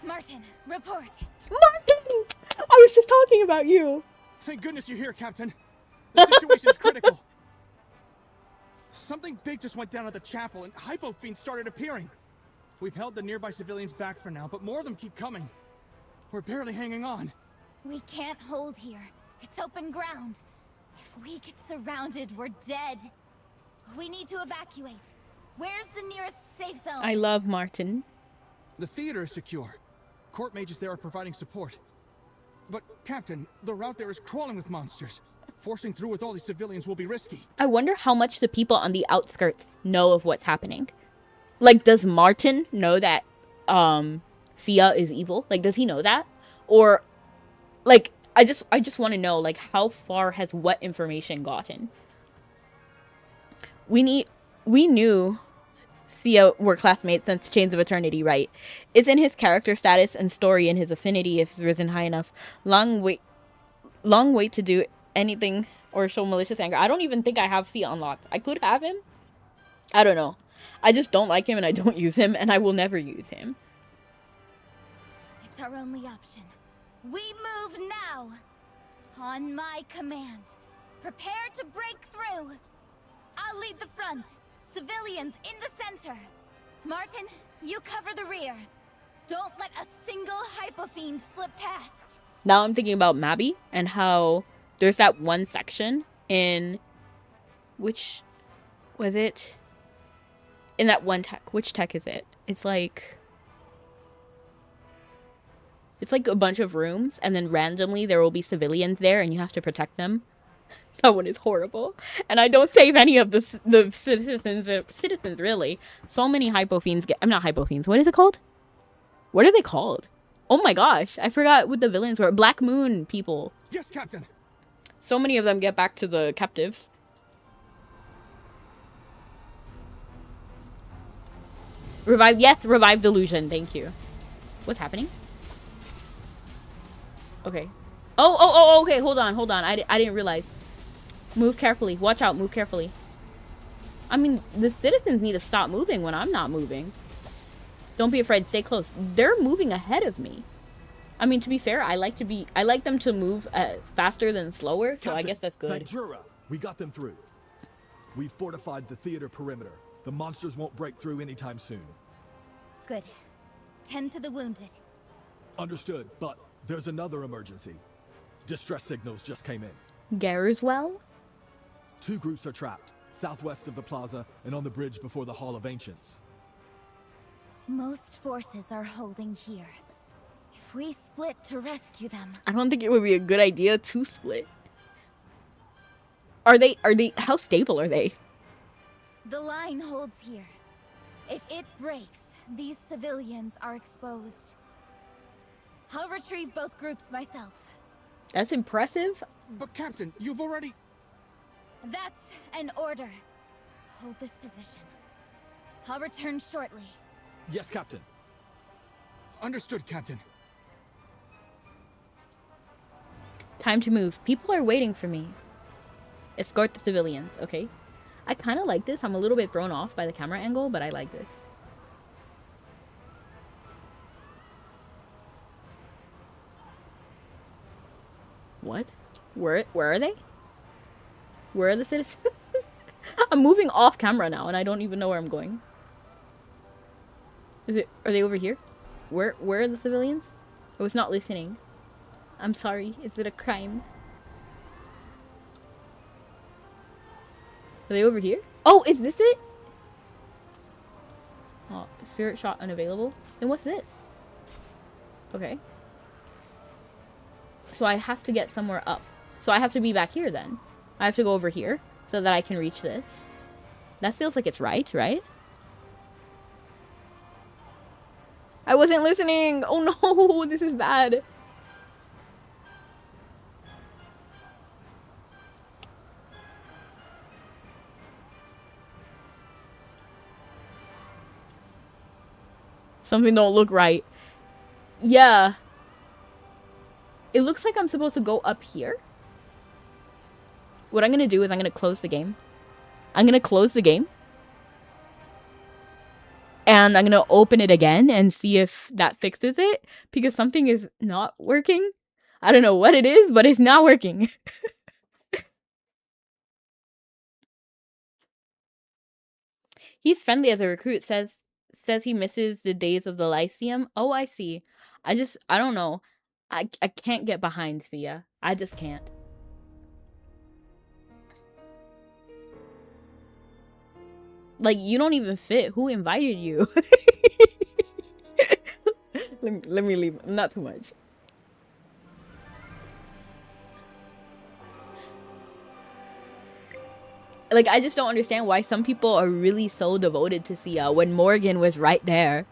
Martin, report. Martin! I was just talking about you. Thank goodness you're here, Captain. The situation's critical. Something big just went down at the chapel, and Hypofiends started appearing. We've held the nearby civilians back for now, but more of them keep coming. We're barely hanging on. We can't hold here. It's open ground. If we get surrounded, we're dead. We need to evacuate. Where's the nearest safe zone? I love Martin. The theater is secure. Court mages there are providing support. But, Captain, the route there is crawling with monsters. Forcing through with all these civilians will be risky. I wonder how much the people on the outskirts know of what's happening. Like, does Martin know that Sia is evil? Like, does he know that? Or, like, I just want to know, like, how far has what information gotten? We knew Sia were classmates since Chains of Eternity, right? Isn't his character status and story and his affinity, if risen high enough, long wait to do anything or show malicious anger? I don't even think I have Sia unlocked. I could have him. I don't know. I just don't like him and I don't use him and I will never use him. It's our only option. We move now. On my command. Prepare to break through. I'll lead the front. Civilians in the center. Martin, you cover the rear. Don't let a single Hypofiend slip past. Now I'm thinking about Mabby and how there's that one section in which was it? In that one tech. Which tech is it? It's like a bunch of rooms and then randomly there will be civilians there and you have to protect them. That one is horrible. And I don't save any of the citizens really. So many Hypofiends get... I'm not Hypofiends. What is it called? What are they called? Oh my gosh. I forgot what the villains were. Black Moon people. Yes, Captain. So many of them get back to the captives. Revive. Yes, revive delusion. Thank you. What's happening? Okay. Oh, okay. Hold on. I didn't realize. Move carefully. Watch out. Move carefully. I mean, the citizens need to stop moving when I'm not moving. Don't be afraid. Stay close. They're moving ahead of me. I mean, to be fair, I like them to move faster than slower, so I guess that's good. Sanjura, we got them through. We've fortified the theater perimeter. The monsters won't break through anytime soon. Good. Tend to the wounded. Understood, but there's another emergency. Distress signals just came in. Garriswell? 2 groups are trapped, southwest of the plaza and on the bridge before the Hall of Ancients. Most forces are holding here. If we split to rescue them... I don't think it would be a good idea to split. Are they, how stable are they? The line holds here. If it breaks, these civilians are exposed. I'll retrieve both groups myself. That's impressive. But Captain, you've already... That's an order. Hold this position. I'll return shortly. Yes, Captain. Understood, Captain. Time to move. People are waiting for me. Escort the civilians. Okay. I kind of like this. I'm a little bit thrown off by the camera angle, but I like this. What? Where are they? Where are the citizens? I'm moving off camera now and I don't even know where I'm going. Are they over here? Where are the civilians? I was not listening. I'm sorry. Is it a crime? Are they over here? Oh, is this it? Oh, spirit shot unavailable. Then what's this? Okay. So I have to get somewhere up. So I have to be back here then. I have to go over here so that I can reach this. That feels like it's right, right? I wasn't listening! Oh no, this is bad. Something don't look right. Yeah. It looks like I'm supposed to go up here. What I'm gonna do is I'm gonna close the game. I'm gonna close the game. And I'm gonna open it again and see if that fixes it. Because something is not working. I don't know what it is, but it's not working. He's friendly as a recruit, says he misses the days of the Lyceum. Oh, I see. I don't know. I can't get behind Thea. I just can't. Like, you don't even fit. Who invited you? let me leave. Not too much. Like, I just don't understand why some people are really so devoted to Sia when Morgan was right there.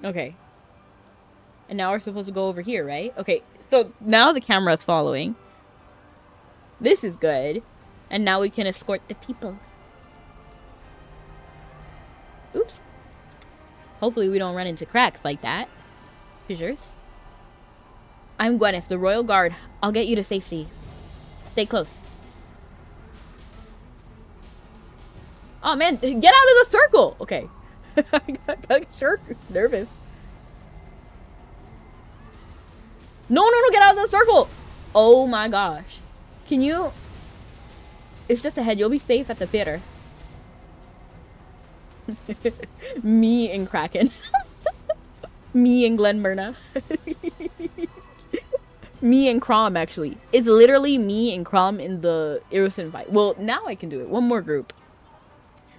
Okay. And now we're supposed to go over here, right? Okay, so now the camera's following. This is good. And now we can escort the people. Oops. Hopefully we don't run into cracks like that. Fissures. I'm Gwyneth, the Royal Guard. I'll get you to safety. Stay close. Oh man, get out of the circle! Okay. I got nervous. No, get out of the circle! Oh my gosh. Can you... It's just ahead. You'll be safe at the theater. Me and Kraken. Me and Glen Myrna. Me and Crom, actually. It's literally me and Crom in the Aerosin fight. Well, now I can do it. One more group.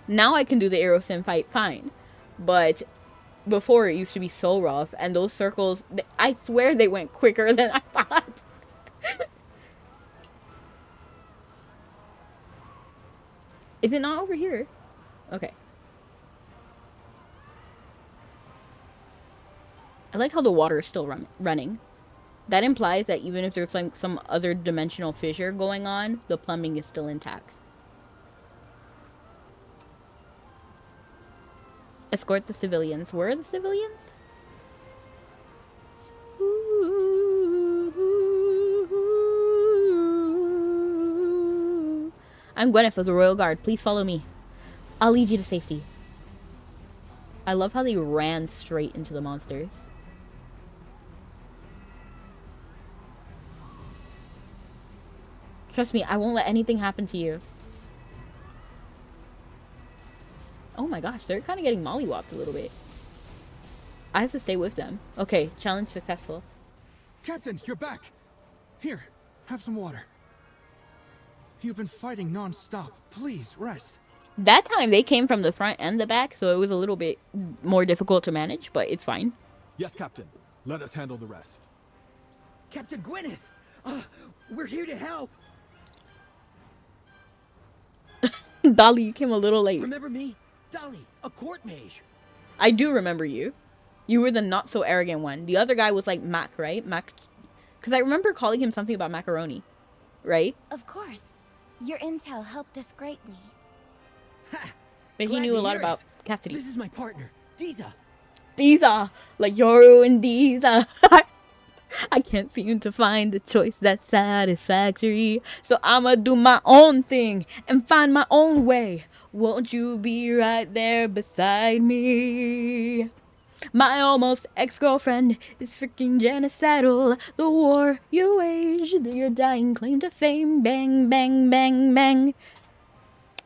Now I can do the Aerosin fight fine. But before it used to be so rough. And those circles, I swear they went quicker than I thought. Is it not over here? Okay. I like how the water is still running. That implies that even if there's like some other dimensional fissure going on, the plumbing is still intact. Escort the civilians. Where are the civilians? I'm Gwyneth of the Royal Guard. Please follow me. I'll lead you to safety. I love how they ran straight into the monsters. Trust me, I won't let anything happen to you. Oh my gosh, they're kind of getting mollywopped a little bit. I have to stay with them. Okay, challenge successful. Captain, you're back! Here, have some water. You've been fighting non-stop. Please, rest. That time they came from the front and the back, so it was a little bit more difficult to manage, but it's fine. Yes, Captain. Let us handle the rest. Captain Gwyneth! We're here to help! Dolly, you came a little late. Remember me? Dolly, a court mage. I do remember you. You were the not so arrogant one. The other guy was like Mac, right? Mac. Because I remember calling him something about macaroni, right? Of course. Your intel helped us greatly. Ha! But he knew a lot about Cassidy. This is my partner, Diza. Diza! Like Yoru and Diza. I can't seem to find the choice that's satisfactory. So I'ma do my own thing and find my own way. Won't you be right there beside me? My almost ex-girlfriend is freaking genocidal. The war you waged, your dying claim to fame. Bang, bang, bang, bang.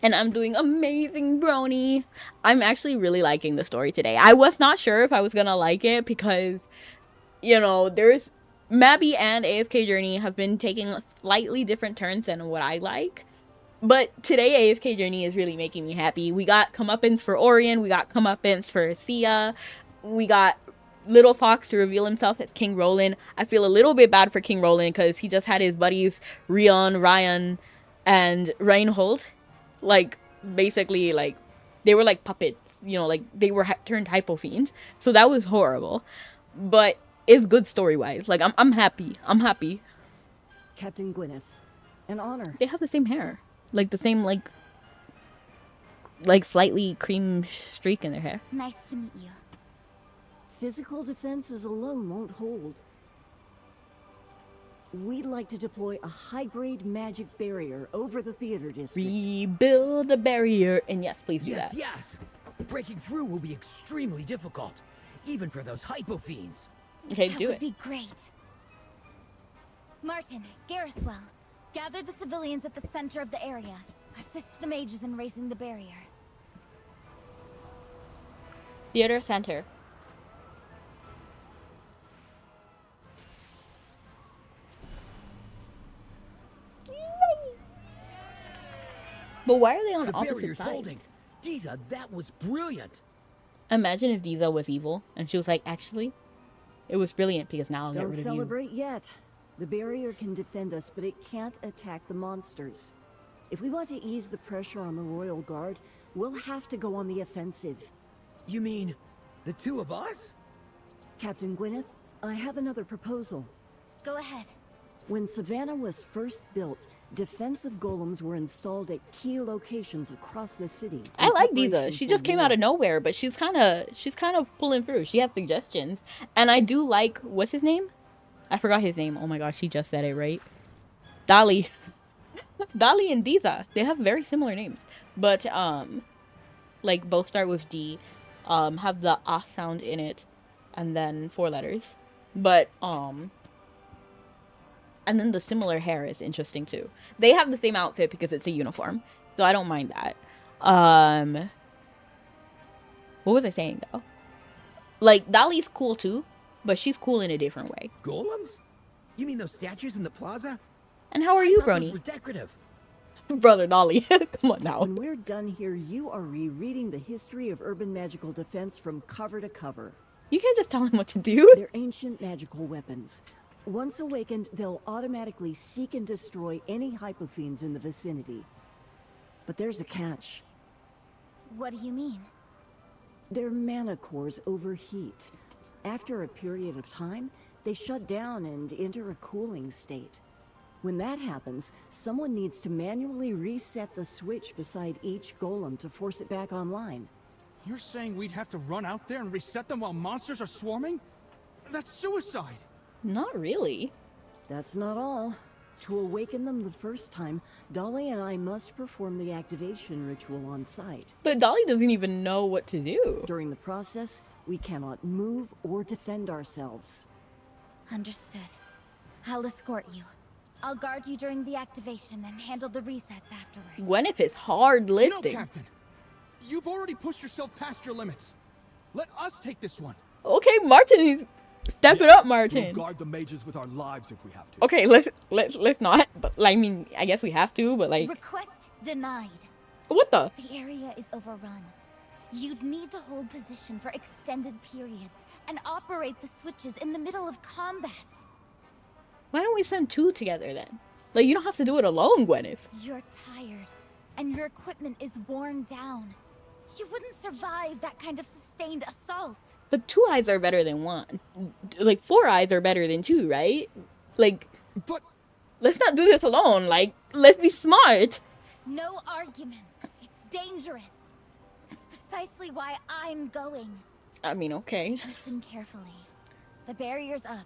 And I'm doing amazing, brony. I'm actually really liking the story today. I was not sure if I was gonna like it because, you know, there's Mabby and AFK Journey have been taking slightly different turns than what I like. But today AFK Journey is really making me happy. We got comeuppance for Orion, we got comeuppance for Sia, we got Little Fox to reveal himself as King Roland. I feel a little bit bad for King Roland because he just had his buddies Rion, Ryan, and Reinhold. Like, basically, like, they were like puppets, you know, like, they were turned hypo fiends. So that was horrible. But it's good story-wise. Like, I'm happy. I'm happy. Captain Gwyneth, an honor. They have the same hair. Like, the same, like slightly cream streak in their hair. Nice to meet you. Physical defenses alone won't hold. We'd like to deploy a high-grade magic barrier over the theater district. Rebuild a barrier, and yes, please do that. Yes! Breaking through will be extremely difficult, even for those hypo fiends. Okay, That do would it. be great. Martin, Garriswell, gather the civilians at the center of the area. Assist the mages in raising the barrier. Theater center. But why are they on The opposite barrier's sides? holding. Diza, that was brilliant. Imagine if Diza was evil and she was like, actually, it was brilliant because now I'll get Don't rid of you. celebrate yet. The barrier can defend us, but it can't attack the monsters. If we want to ease the pressure on the Royal Guard, we'll have to go on the offensive. You mean, the two of us? Captain Gwyneth, I have another proposal. Go ahead. When Savannah was first built, defensive golems were installed at key locations across the city. I like in Diza. preparation She for just came war. out of nowhere, but she's kind of pulling through. She has suggestions, and I do like, what's his name? I forgot his name. Oh my gosh, she just said it right. Dolly. Dolly and Diza. They have very similar names, but like both start with D, have the ah sound in it, and then 4 letters. But and then the similar hair is interesting too. They have the same outfit because it's a uniform, so I don't mind that. What was I saying though? Like, Dolly's cool too, but she's cool in a different way. Golems? You mean those statues in the plaza? And how are you, I thought those Brony? were decorative. Brother Dolly, come on now. When we're done here, you are rereading the history of urban magical defense from cover to cover. You can't just tell him what to do. They're ancient magical weapons. Once awakened, they'll automatically seek and destroy any hypofiends in the vicinity. But there's a catch. What do you mean? Their mana cores overheat. After a period of time, they shut down and enter a cooling state. When that happens, someone needs to manually reset the switch beside each golem to force it back online. You're saying we'd have to run out there and reset them while monsters are swarming? That's suicide! Not really. That's not all. To awaken them the first time, Dolly and I must perform the activation ritual on site. But Dolly doesn't even know what to do. During the process, we cannot move or defend ourselves. Understood. I'll escort you. I'll guard you during the activation and handle the resets afterward. Gwyneth is hard lifting. No, Captain! You've already pushed yourself past your limits. Let us take this one. Okay, Martin, he's step it up, Martin. We'll guard the mages with our lives if we have to. Okay, let's not. But I mean, I guess we have to. But like, Request denied. what the? The area is overrun. You'd need to hold position for extended periods and operate the switches in the middle of combat. Why don't we send 2 together then? Like, you don't have to do it alone, Gwyneth. You're tired, and your equipment is worn down. You wouldn't survive that kind of sustained assault. But 2 eyes are better than 1. Like, 4 eyes are better than 2, right? Like, but let's not do this alone. Like, let's be smart. No arguments. It's dangerous. That's precisely why I'm going. I mean, okay. Listen carefully. The barrier's up,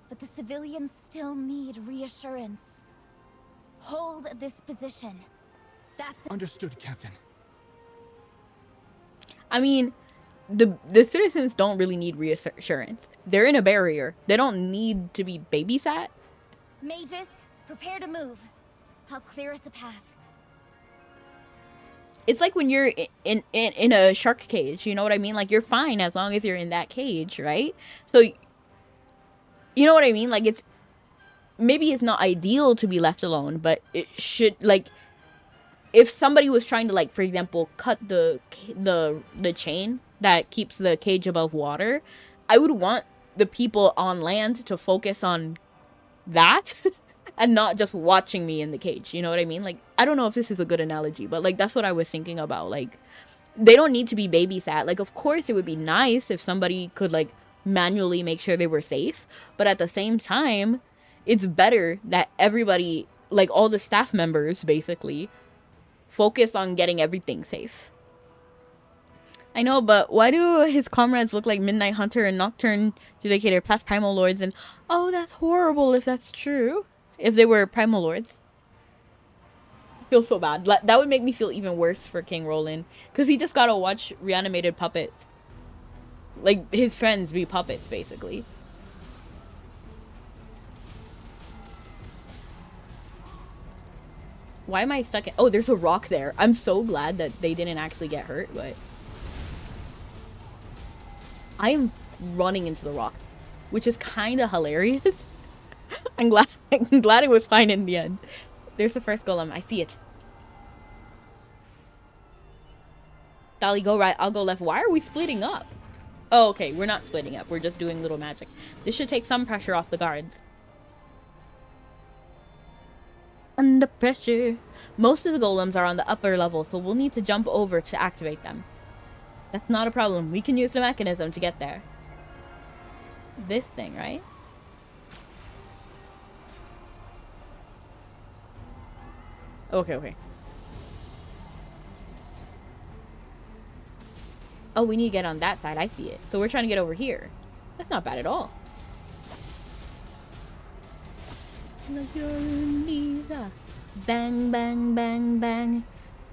but the civilians still need reassurance. Hold this position. That's understood, Captain. I mean, the citizens don't really need reassurance. They're in a barrier. They don't need to be babysat. Mages, prepare to move. I'll clear us a path. It's like when you're in a shark cage, you know what I mean? Like, you're fine as long as you're in that cage, right? So, you know what I mean? Like, it's, maybe it's not ideal to be left alone, but it should, like, if somebody was trying to, like, for example, cut the chain that keeps the cage above water, I would want the people on land to focus on that and not just watching me in the cage, you know what I mean? Like, I don't know if this is a good analogy, but, like, that's what I was thinking about. Like, they don't need to be babysat. Like, of course it would be nice if somebody could, like, manually make sure they were safe, but at the same time, it's better that everybody, like, all the staff members, basically, focus on getting everything safe. I know, but why do his comrades look like Midnight Hunter and Nocturne Judicator, past Primal Lords? And, oh, that's horrible if that's true. If they were Primal Lords. I feel so bad. That would make me feel even worse for King Roland. Because he just gotta watch reanimated puppets. Like, his friends be puppets, basically. Why am I stuck in... Oh, there's a rock there. I'm so glad that they didn't actually get hurt, but... I am running into the rock, which is kind of hilarious. I'm glad it was fine in the end. There's the first golem. I see it. Dolly, go right. I'll go left. Why are we splitting up? Oh, okay. We're not splitting up. We're just doing little magic. This should take some pressure off the guards. Under pressure. Most of the golems are on the upper level, so we'll need to jump over to activate them. That's not a problem. We can use the mechanism to get there. This thing, right? Okay. Oh, we need to get on that side. I see it. So we're trying to get over here. That's not bad at all. Bang, bang, bang, bang.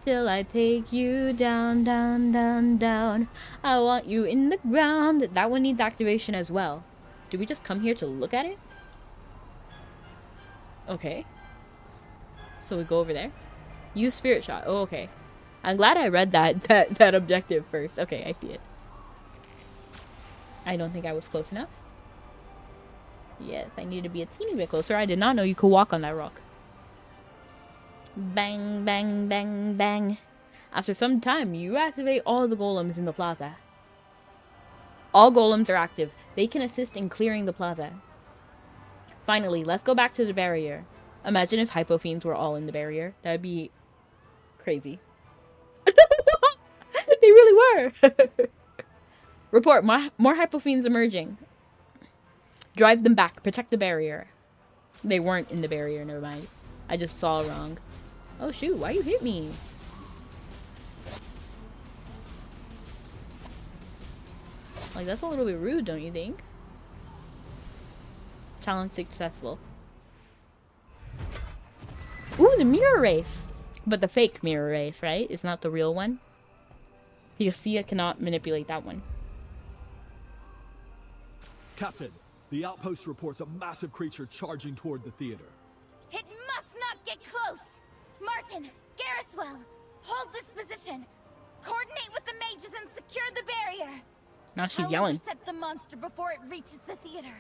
Till I take you down, down, down, down. I want you in the ground. That one needs activation as well. Do we just come here to look at it? Okay. So we go over there. Use spirit shot. Oh, okay. I'm glad I read that objective first. Okay, I see it. I don't think I was close enough. Yes, I need to be a teeny bit closer. I did not know you could walk on that rock. Bang, bang, bang, bang. After some time, you activate all the golems in the plaza. All golems are active. They can assist in clearing the plaza. Finally, let's go back to the barrier. Imagine if hypofiends were all in the barrier. That would be crazy. They really were. Report, more hypofiends emerging. Drive them back. Protect the barrier. They weren't in the barrier, never mind. I just saw wrong. Oh shoot, why you hit me? Like, that's a little bit rude, don't you think? Challenge successful. Ooh, the mirror wraith. But the fake mirror wraith, right? It's not the real one. Because Sia cannot manipulate that one. Captain, the outpost reports a massive creature charging toward the theater. It must not get close! Martin, Garriswell, hold this position. Coordinate with the mages and secure the barrier. Now she's I'll yelling. intercept the monster before it reaches the theater.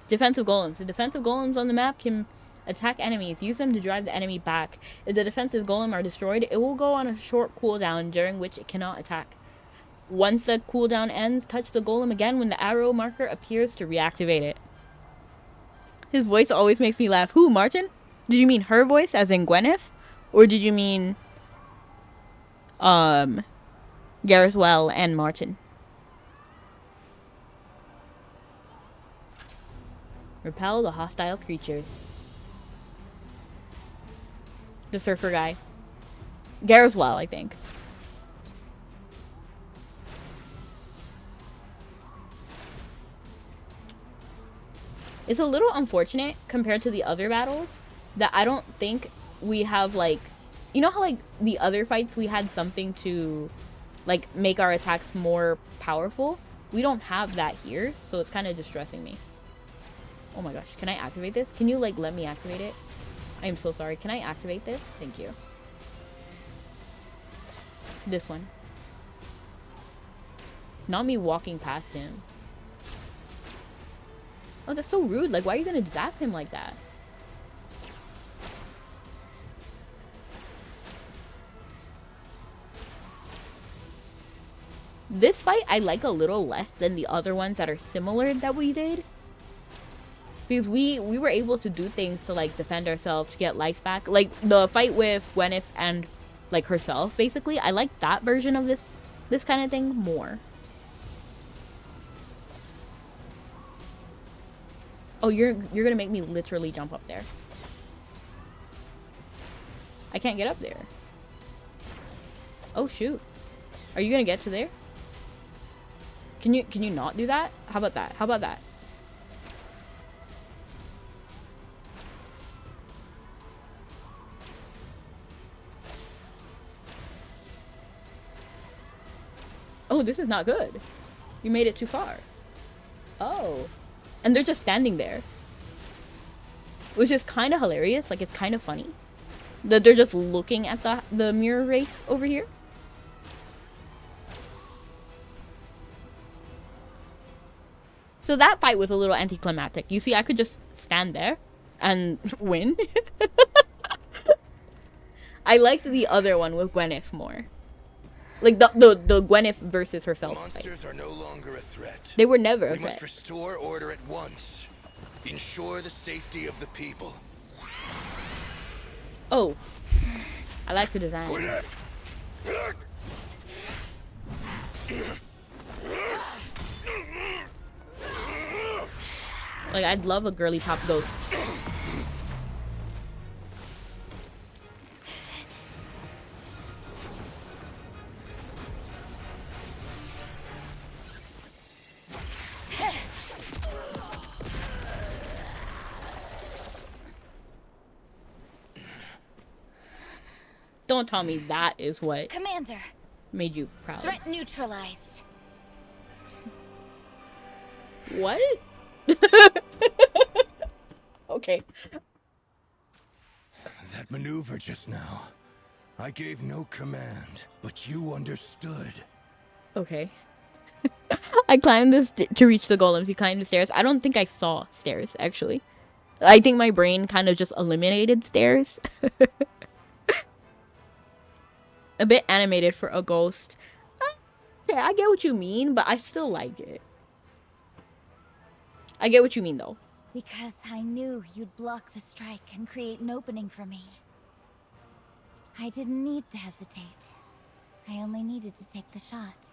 Defensive golems. The defensive golems on the map can attack enemies. Use them to drive the enemy back. If the defensive golem are destroyed, it will go on a short cooldown during which it cannot attack. Once the cooldown ends, touch the golem again when the arrow marker appears to reactivate it. His voice always makes me laugh. Who, Martin? Did you mean her voice, as in Gwyneth? Or did you mean, Garriswell and Martin? Repel the hostile creatures. The surfer guy. Garriswell, I think. It's a little unfortunate compared to the other battles that I don't think we have, like, you know how, like, the other fights we had something to, like, make our attacks more powerful? We don't have that here, so it's kind of distressing me. Oh my gosh, can I activate this? Can you, like, let me activate it? I am so sorry. Can I activate this? Thank you. This one. Not me walking past him. Oh, that's so rude. Like, why are you gonna zap him like that? This fight I like a little less than the other ones that are similar that we did. Because we were able to do things to, like, defend ourselves, to get life back. Like, the fight with Gwyneth and, like, herself, basically. I like that version of this kind of thing more. Oh, you're gonna make me literally jump up there. I can't get up there. Oh, shoot. Are you gonna get to there? Can you not do that? How about that? How about that? Oh, this is not good. You made it too far. Oh. And they're just standing there. Which is kind of hilarious. Like, it's kind of funny. That they're just looking at the mirror wraith over here. So that fight was a little anticlimactic. You see, I could just stand there and win. I liked the other one with Gwyneth more. Like the Gwyneth versus herself. The monsters are no longer a threat. They were never a We threat. must restore order at once. Ensure the safety of the people. Oh, I like the design. Gwyneth! Like, I'd love a girly pop ghost. Don't tell me that is what Commander, made you proud. threat neutralized. What? Okay. That maneuver just now. I gave no command, but you understood. Okay. I climbed this to reach the golems. You climbed the stairs. I don't think I saw stairs, actually. I think my brain kind of just eliminated stairs. A bit animated for a ghost. Okay, I get what you mean, but I still like it. I get what you mean, though. Because I knew you'd block the strike and create an opening for me. I didn't need to hesitate. I only needed to take the shot.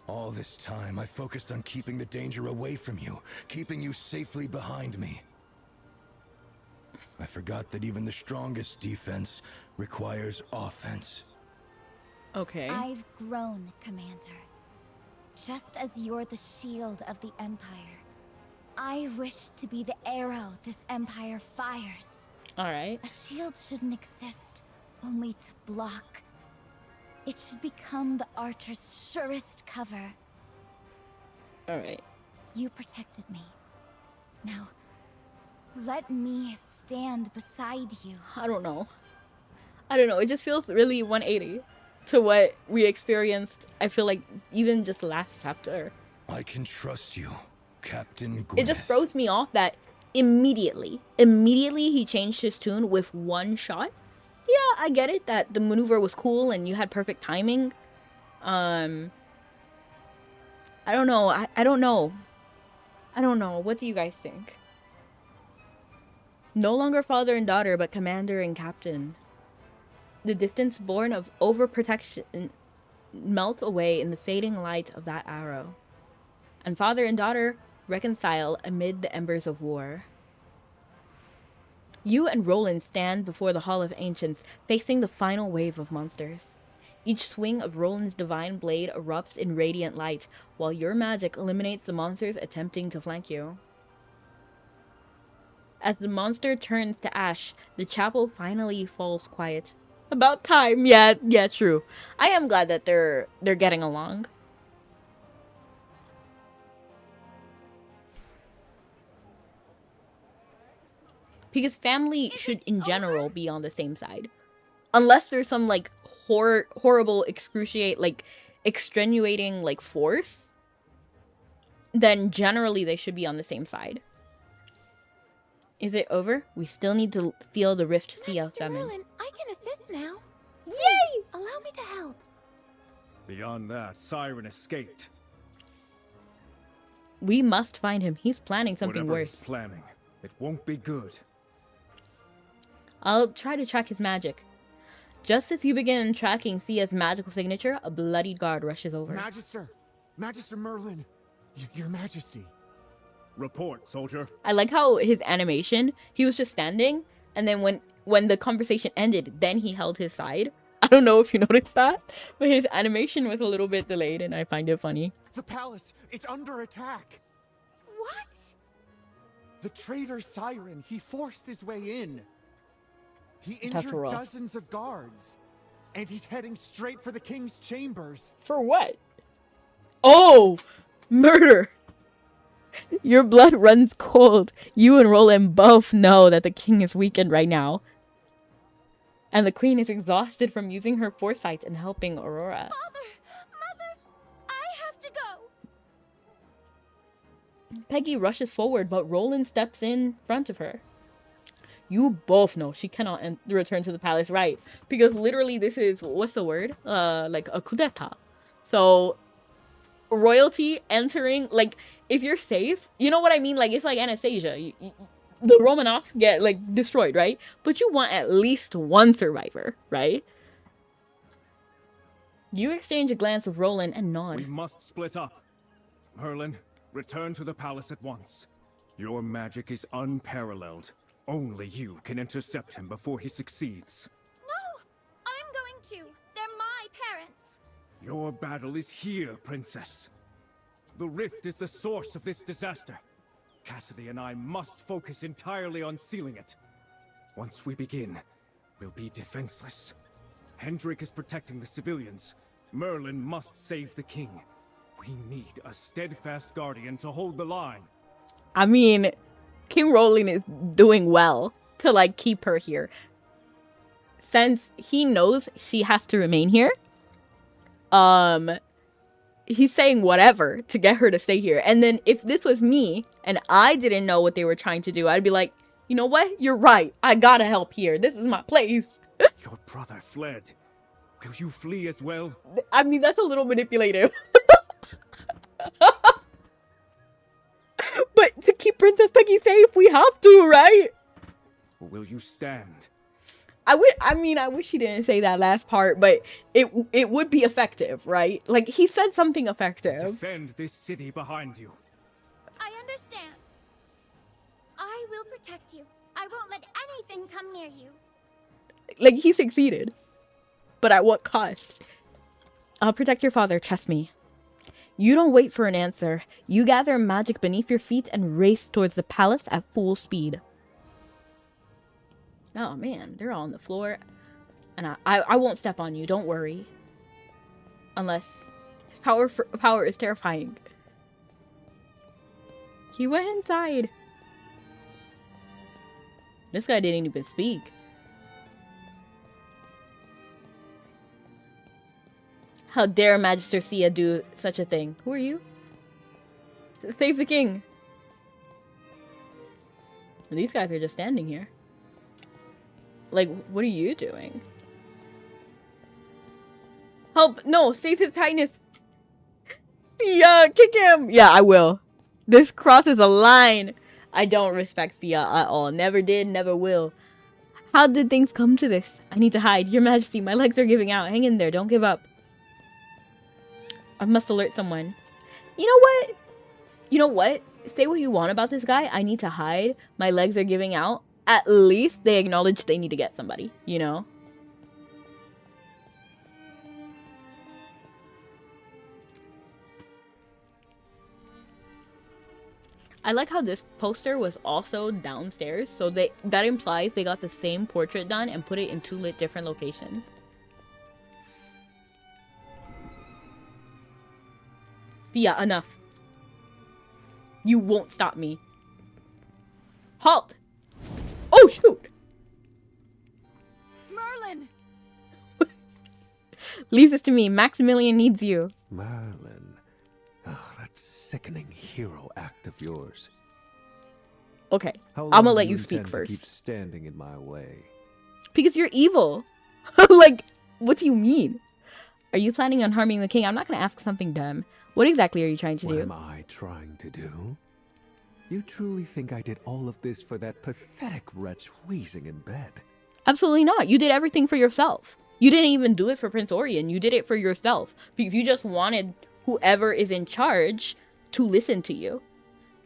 All this time, I focused on keeping the danger away from you, keeping you safely behind me. I forgot that even the strongest defense requires offense. Okay. I've grown, Commander. Just as you're the shield of the Empire, I wish to be the arrow this Empire fires. Alright. A shield shouldn't exist only to block. It should become the archer's surest cover. Alright. You protected me. Now, let me stand beside you. I don't know. I don't know. It just feels really 180 to what we experienced, I feel like, even just last chapter. I can trust you, Captain Gwyneth. It just throws me off that immediately he changed his tune with one shot. Yeah, I get it that the maneuver was cool and you had perfect timing. I don't know. I don't know. I don't know. What do you guys think? No longer father and daughter, but commander and captain. The distance born of overprotection melt away in the fading light of that arrow. And father and daughter reconcile amid the embers of war. You and Roland stand before the Hall of Ancients, facing the final wave of monsters. Each swing of Roland's divine blade erupts in radiant light, while your magic eliminates the monsters attempting to flank you. As the monster turns to ash, the chapel finally falls quiet. About time. Yeah, true. I am glad that they're getting along. Because family should, in general, be on the same side. unless there's some like horrible extenuating like force, then generally they should be on the same side. Is it over? We still need to feel the rift to see us coming. Merlin, I can assist now. Yay! Allow me to help. Beyond that, Siren escaped. We must find him. He's planning something Whatever worse. he's planning, it won't be good. I'll try to track his magic. Just as you begin tracking Sia's magical signature, a bloodied guard rushes over. Magister! Magister Merlin! Your Majesty! Report, soldier. I like how his animation, he was just standing, and then when the conversation ended, then he held his side. I don't know if you noticed that, but his animation was a little bit delayed, and I find it funny. The palace! It's under attack! What? The traitor Siren, he forced his way in. He That's injured rough. dozens of guards. And he's heading straight for the king's chambers. For what? Oh! Murder! Your blood runs cold. You and Roland both know that the king is weakened right now. And the queen is exhausted from using her foresight and helping Aurora. Father! Mother! I have to go! Peggy rushes forward, but Roland steps in front of her. You both know she cannot return to the palace, right? Because literally this is, what's the word? Like a coup d'etat. So, royalty entering, like, if you're safe, you know what I mean? Like, it's like Anastasia. The Romanovs get, like, destroyed, right? But you want at least one survivor, right? You exchange a glance with Roland and nod. We must split up. Merlin, return to the palace at once. Your magic is unparalleled. Only you can intercept him before he succeeds. No! I'm going to. They're my parents. Your battle is here, Princess. The rift is the source of this disaster. Cassidy and I must focus entirely on sealing it. Once we begin, we'll be defenseless. Hendrik is protecting the civilians. Merlin must save the king. We need a steadfast guardian to hold the line. I mean, King Roland is doing well to, like, keep her here. Since he knows she has to remain here, he's saying whatever to get her to stay here. And then if this was me and I didn't know what they were trying to do, I'd be like, you know what? You're right. I gotta help here. This is my place. Your brother fled. Will you flee as well? I mean, that's a little manipulative. But to keep Princess Peggy safe, we have to, right? Or will you stand? I wish he didn't say that last part, but it would be effective, right? Like, he said something effective. Defend this city behind you. I understand. I will protect you. I won't let anything come near you. Like, he succeeded. But at what cost? I'll protect your father, trust me. You don't wait for an answer. You gather magic beneath your feet and race towards the palace at full speed. Oh man, they're all on the floor. And I won't step on you, don't worry. Unless his power is terrifying. He went inside. This guy didn't even speak. How dare Magister Sia do such a thing? Who are you? Save the king. And these guys are just standing here. Like, what are you doing? Help! No! Save his highness! Sia! Kick him! Yeah, I will. This crosses a line. I don't respect Sia at all. Never did, never will. How did things come to this? I need to hide. Your Majesty, my legs are giving out. Hang in there. Don't give up. I must alert someone. You know what? You know what? Say what you want about this guy. I need to hide. My legs are giving out. At least they acknowledge they need to get somebody, you know? I like how this poster was also downstairs, so that implies they got the same portrait done and put it in two different locations. Yeah, enough. You won't stop me. Halt! Oh, shoot! Merlin! Leave this to me. Maximilian needs you. Merlin. Oh, that sickening hero act of yours. Okay, How I'm long gonna do let you intend speak to first. Keep standing in my way. Because you're evil. Like, what do you mean? Are you planning on harming the king? I'm not gonna ask something dumb. What exactly are you trying to What do? am I trying to do? You truly think I did all of this for that pathetic wretch wheezing in bed? Absolutely not. You did everything for yourself. You didn't even do it for Prince Orion. You did it for yourself. Because you just wanted whoever is in charge to listen to you.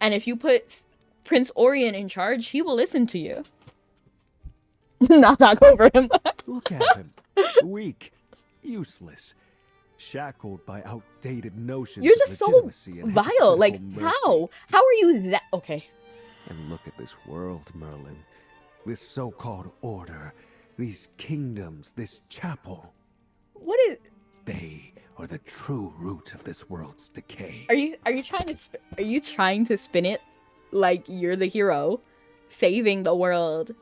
And if you put Prince Orion in charge, he will listen to you. Not talk over him. Look at him. Weak. Useless. Shackled by outdated notions You're of just so legitimacy and vile. Like, hypocritical how? How are you that? Okay. And look at this world, Merlin. This so-called order. These kingdoms. This chapel. What is... They are the true root of this world's decay. Are you trying to spin it like you're the hero saving the world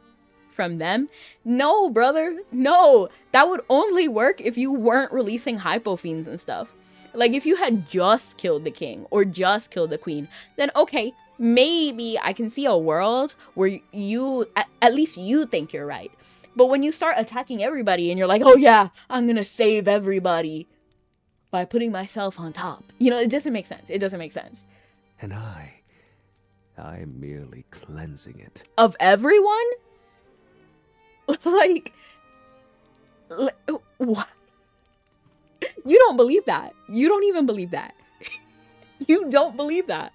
from them? No, brother. No. That would only work if you weren't releasing hypofiends and stuff. Like, if you had just killed the king or just killed the queen, then okay, maybe I can see a world where you, at least you think you're right. But when you start attacking everybody and you're like, oh yeah, I'm gonna save everybody by putting myself on top. You know, it doesn't make sense. It doesn't make sense. And I'm merely cleansing it. Of everyone? Like, what? You don't believe that. You don't even believe that. You don't believe that.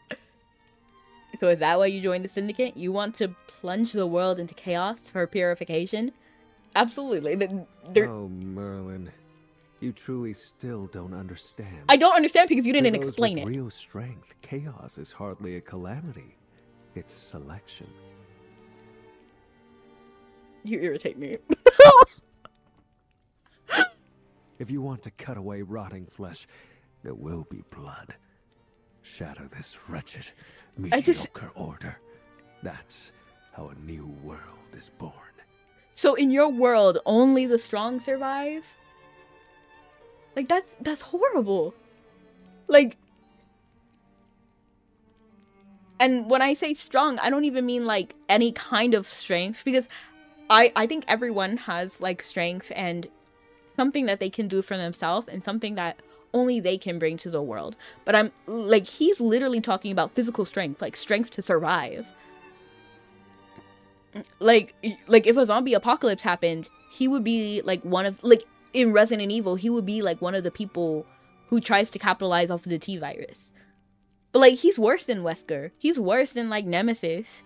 So is that why you joined the Syndicate? You want to plunge the world into chaos for purification? Absolutely. Oh, Merlin. You truly still don't understand. I don't understand because you didn't For those explain with it. Real strength, chaos is hardly a calamity. It's selection. You irritate me. If you want to cut away rotting flesh, there will be blood. Shatter this wretched, mediocre order. That's how a new world is born. So in your world, only the strong survive? Like, that's horrible. Like, and when I say strong, I don't even mean like any kind of strength, because I think everyone has like strength and something that they can do for themselves and something that only they can bring to the world. But I'm like, he's literally talking about physical strength, like strength to survive. Like if a zombie apocalypse happened, he would be like one of, like in Resident Evil, he would be like one of the people who tries to capitalize off the T virus. But like, he's worse than Wesker. He's worse than like Nemesis.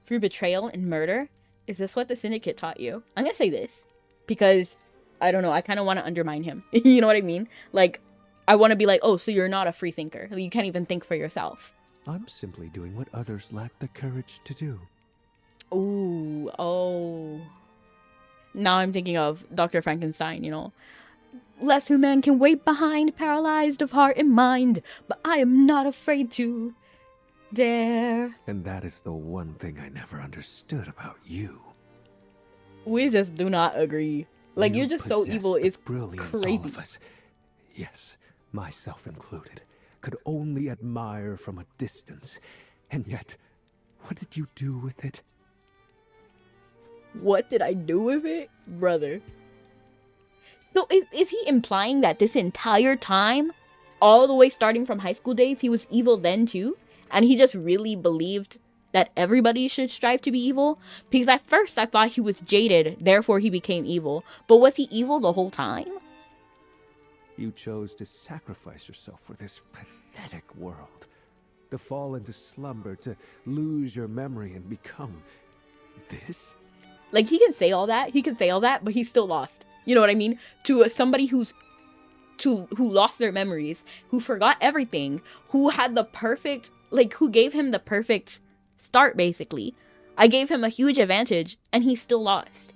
Through betrayal and murder? Is this what the Syndicate taught you? I'm gonna say this because I don't know, I kind of want to undermine him. You know what I mean? Like, I want to be like, oh, so you're not a free thinker. You can't even think for yourself. I'm simply doing what others lack the courage to do. Ooh, oh. Now I'm thinking of Dr. Frankenstein, you know. Less who man can wait behind, paralyzed of heart and mind, but I am not afraid to dare. And that is the one thing I never understood about you. We just do not agree. Like, you're just so evil, it's brilliance crazy. all of us, yes, myself included, could only admire from a distance. And yet, what did you do with it? What did I do with it? Brother. So is he implying that this entire time, all the way starting from high school days, he was evil then too? And he just really believed that everybody should strive to be evil? Because at first I thought he was jaded, therefore he became evil. But was he evil the whole time? You chose to sacrifice yourself for this pathetic world. To fall into slumber, to lose your memory and become this? Like, he can say all that, but he's still lost. You know what I mean? To somebody who lost their memories, who forgot everything, who had the perfect, like, who gave him the perfect start, basically. I gave him a huge advantage, and he still lost.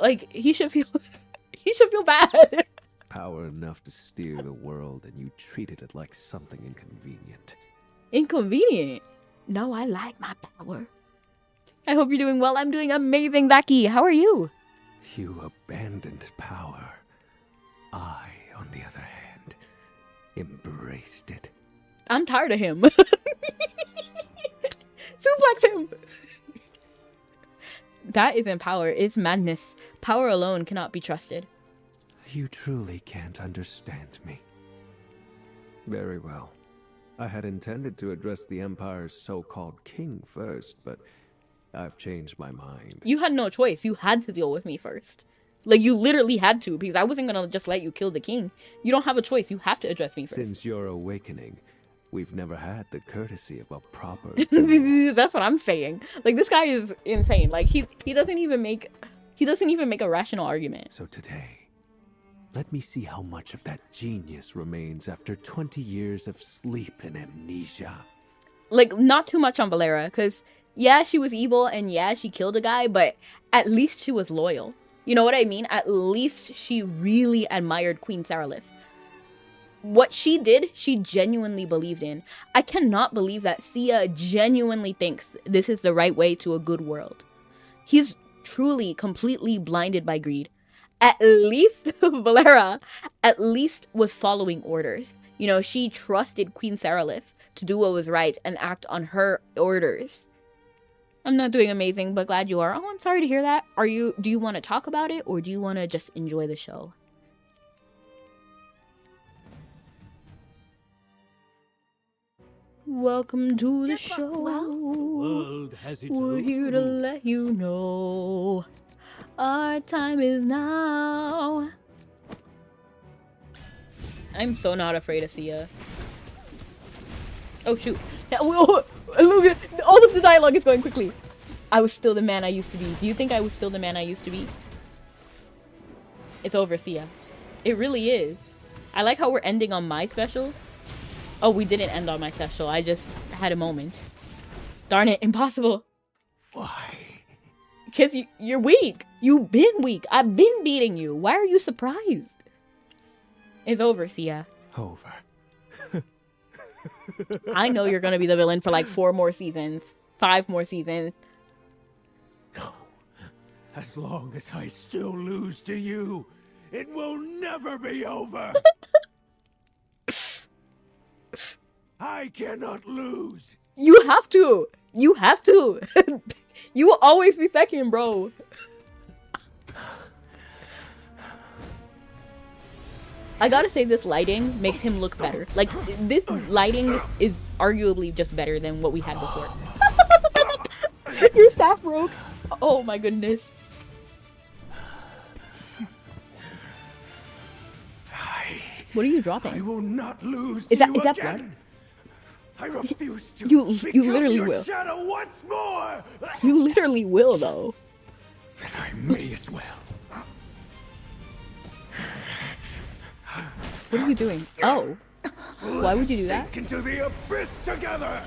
Like, he should feel, he should feel bad. Power enough to steer the world, and you treated it like something inconvenient. Inconvenient? No, I like my power. I hope you're doing well. I'm doing amazing, Becky. How are you? You abandoned power. I, on the other hand, embraced it. I'm tired of him. Suplex him! That isn't power, it's madness. Power alone cannot be trusted. You truly can't understand me. Very well. I had intended to address the Empire's so-called king first, but I've changed my mind. You had no choice. You had to deal with me first. Like, you literally had to, because I wasn't gonna just let you kill the king. You don't have a choice. You have to address me first. Since your awakening, we've never had the courtesy of a proper That's what I'm saying. Like, this guy is insane. Like, he doesn't even make a rational argument. So today, let me see how much of that genius remains after 20 years of sleep and amnesia. Like, not too much on Valera, because yeah, she was evil and yeah, she killed a guy, but at least she was loyal. You know what I mean? At least she really admired Queen Saralith. What she did, she genuinely believed in. I cannot believe that Sia genuinely thinks this is the right way to a good world. He's truly, completely blinded by greed. At least Valera, at least was following orders. You know, she trusted Queen Saralith to do what was right and act on her orders. I'm not doing amazing, but glad you are. Oh, I'm sorry to hear that. Do you want to talk about it, or do you want to just enjoy the show? Welcome to the show. The world has its We're here to let you know our time is now. I'm so not afraid of Sia. Oh shoot. Yeah, look at all of the dialogue is going quickly. I was still the man I used to be. Do you think I was still the man I used to be? It's over, Sia. It really is. I like how we're ending on my special. Oh, we didn't end on my special. I just had a moment. Darn it, impossible. Why? Because you're weak. You've been weak. I've been beating you. Why are you surprised? It's over, Sia. Over. I know you're gonna be the villain for like 4 more seasons. 5 more seasons. No. As long as I still lose to you, it will never be over. I cannot lose. You have to. You have to. You will always be second, bro. I gotta say, this lighting makes him look better. Like, this lighting is arguably just better than what we had before. Your staff broke. Oh my goodness. What are you dropping? I will not lose. Is that blood? I refuse to. You literally will. Shadow once more. You literally will, though. Then I may as well. What are you doing? Oh. Why would you do that? Sink into the abyss together.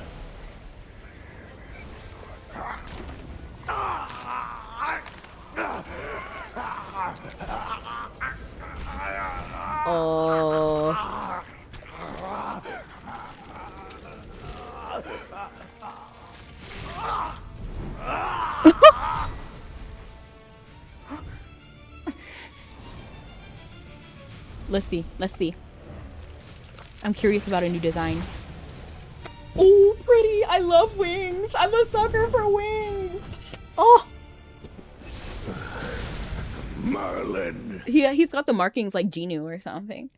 Oh. Let's see. Let's see. I'm curious about a new design. Oh, pretty. I love wings. I'm a sucker for wings. Oh. Merlin. He's got the markings like Genu or something.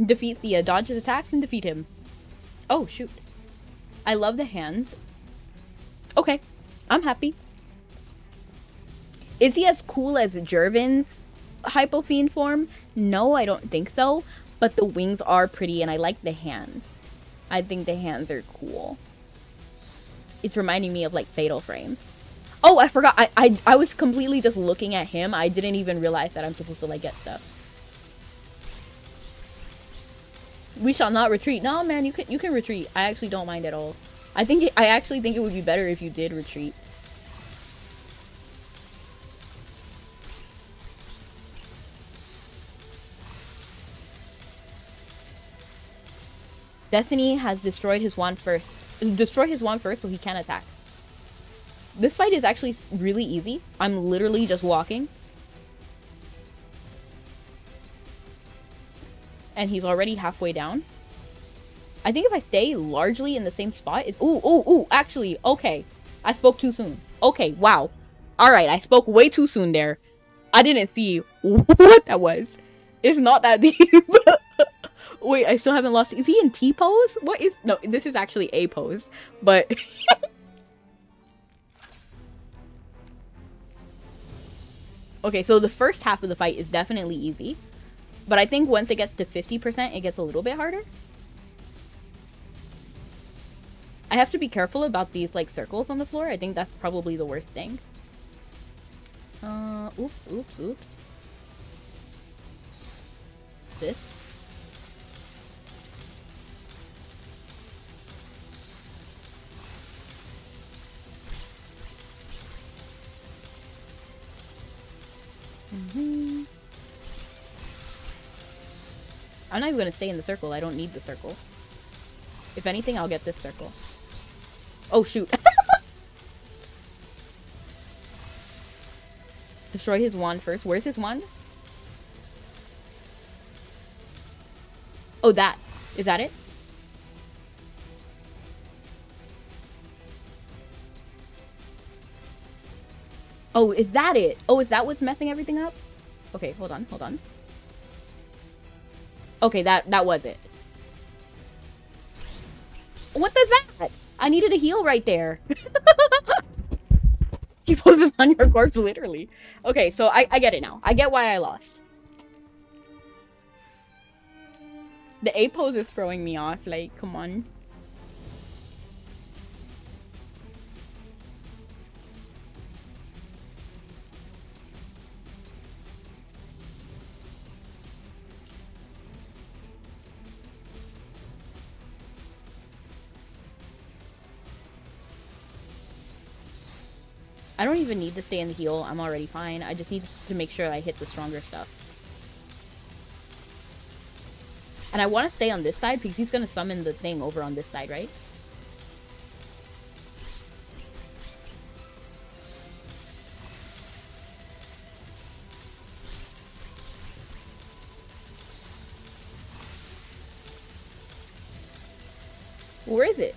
Defeat Thea. Dodge his attacks and defeat him. Oh, shoot. I love the hands. Okay. I'm happy. Is he as cool as Jervin's Hypofiend form? No, I don't think so. But the wings are pretty and I like the hands. I think the hands are cool. It's reminding me of like Fatal Frame. Oh, I forgot. I was completely just looking at him. I didn't even realize that I'm supposed to like get stuff. We shall not retreat. No, man, you can retreat. I actually don't mind at all. I actually think it would be better if you did retreat. Destiny has destroyed his wand first. Destroy his wand first so he can't attack. This fight is actually really easy. I'm literally just walking. And he's already halfway down. I think if I stay largely in the same spot, it's... Ooh, actually, okay. I spoke too soon. Okay, wow. Alright, I spoke way too soon there. I didn't see what that was. It's not that deep. Wait, I still haven't lost... Is he in T-pose? What is... No, this is actually A pose. But... Okay, so the first half of the fight is definitely easy. But I think once it gets to 50%, it gets a little bit harder. I have to be careful about these, like, circles on the floor. I think that's probably the worst thing. Oops. This. I'm not even gonna stay in the circle. I don't need the circle. If anything, I'll get this circle. Oh, shoot. Destroy his wand first. Where's his wand? Oh, that. Is that it? Oh, is that it? Oh, is that what's messing everything up? Okay, hold on. Okay, that was it. What does that? I needed a heal right there. He poses on your corpse, literally. Okay, so I get it now. I get why I lost. The A pose is throwing me off. Like, come on. I don't even need to stay in the heal. I'm already fine. I just need to make sure I hit the stronger stuff. And I want to stay on this side because he's going to summon the thing over on this side, right? Where is it?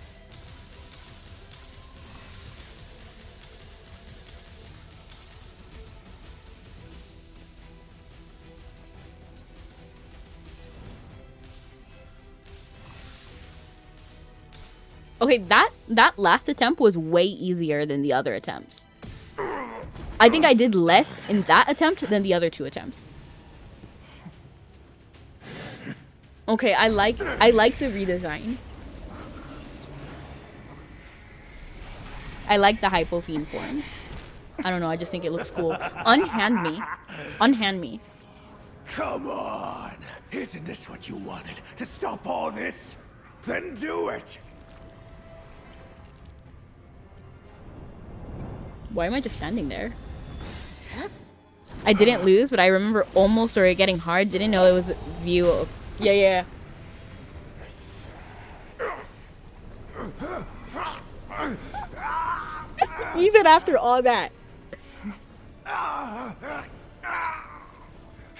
Okay, that last attempt was way easier than the other attempts. I think I did less in that attempt than the other two attempts. Okay, I like the redesign. I like the Hypofiend form. I don't know, I just think it looks cool. Unhand me. Unhand me. Come on! Isn't this what you wanted? To stop all this? Then do it! Why am I just standing there? I didn't lose, but I remember almost or it getting hard. Didn't know it was a view of... Yeah. Even after all that.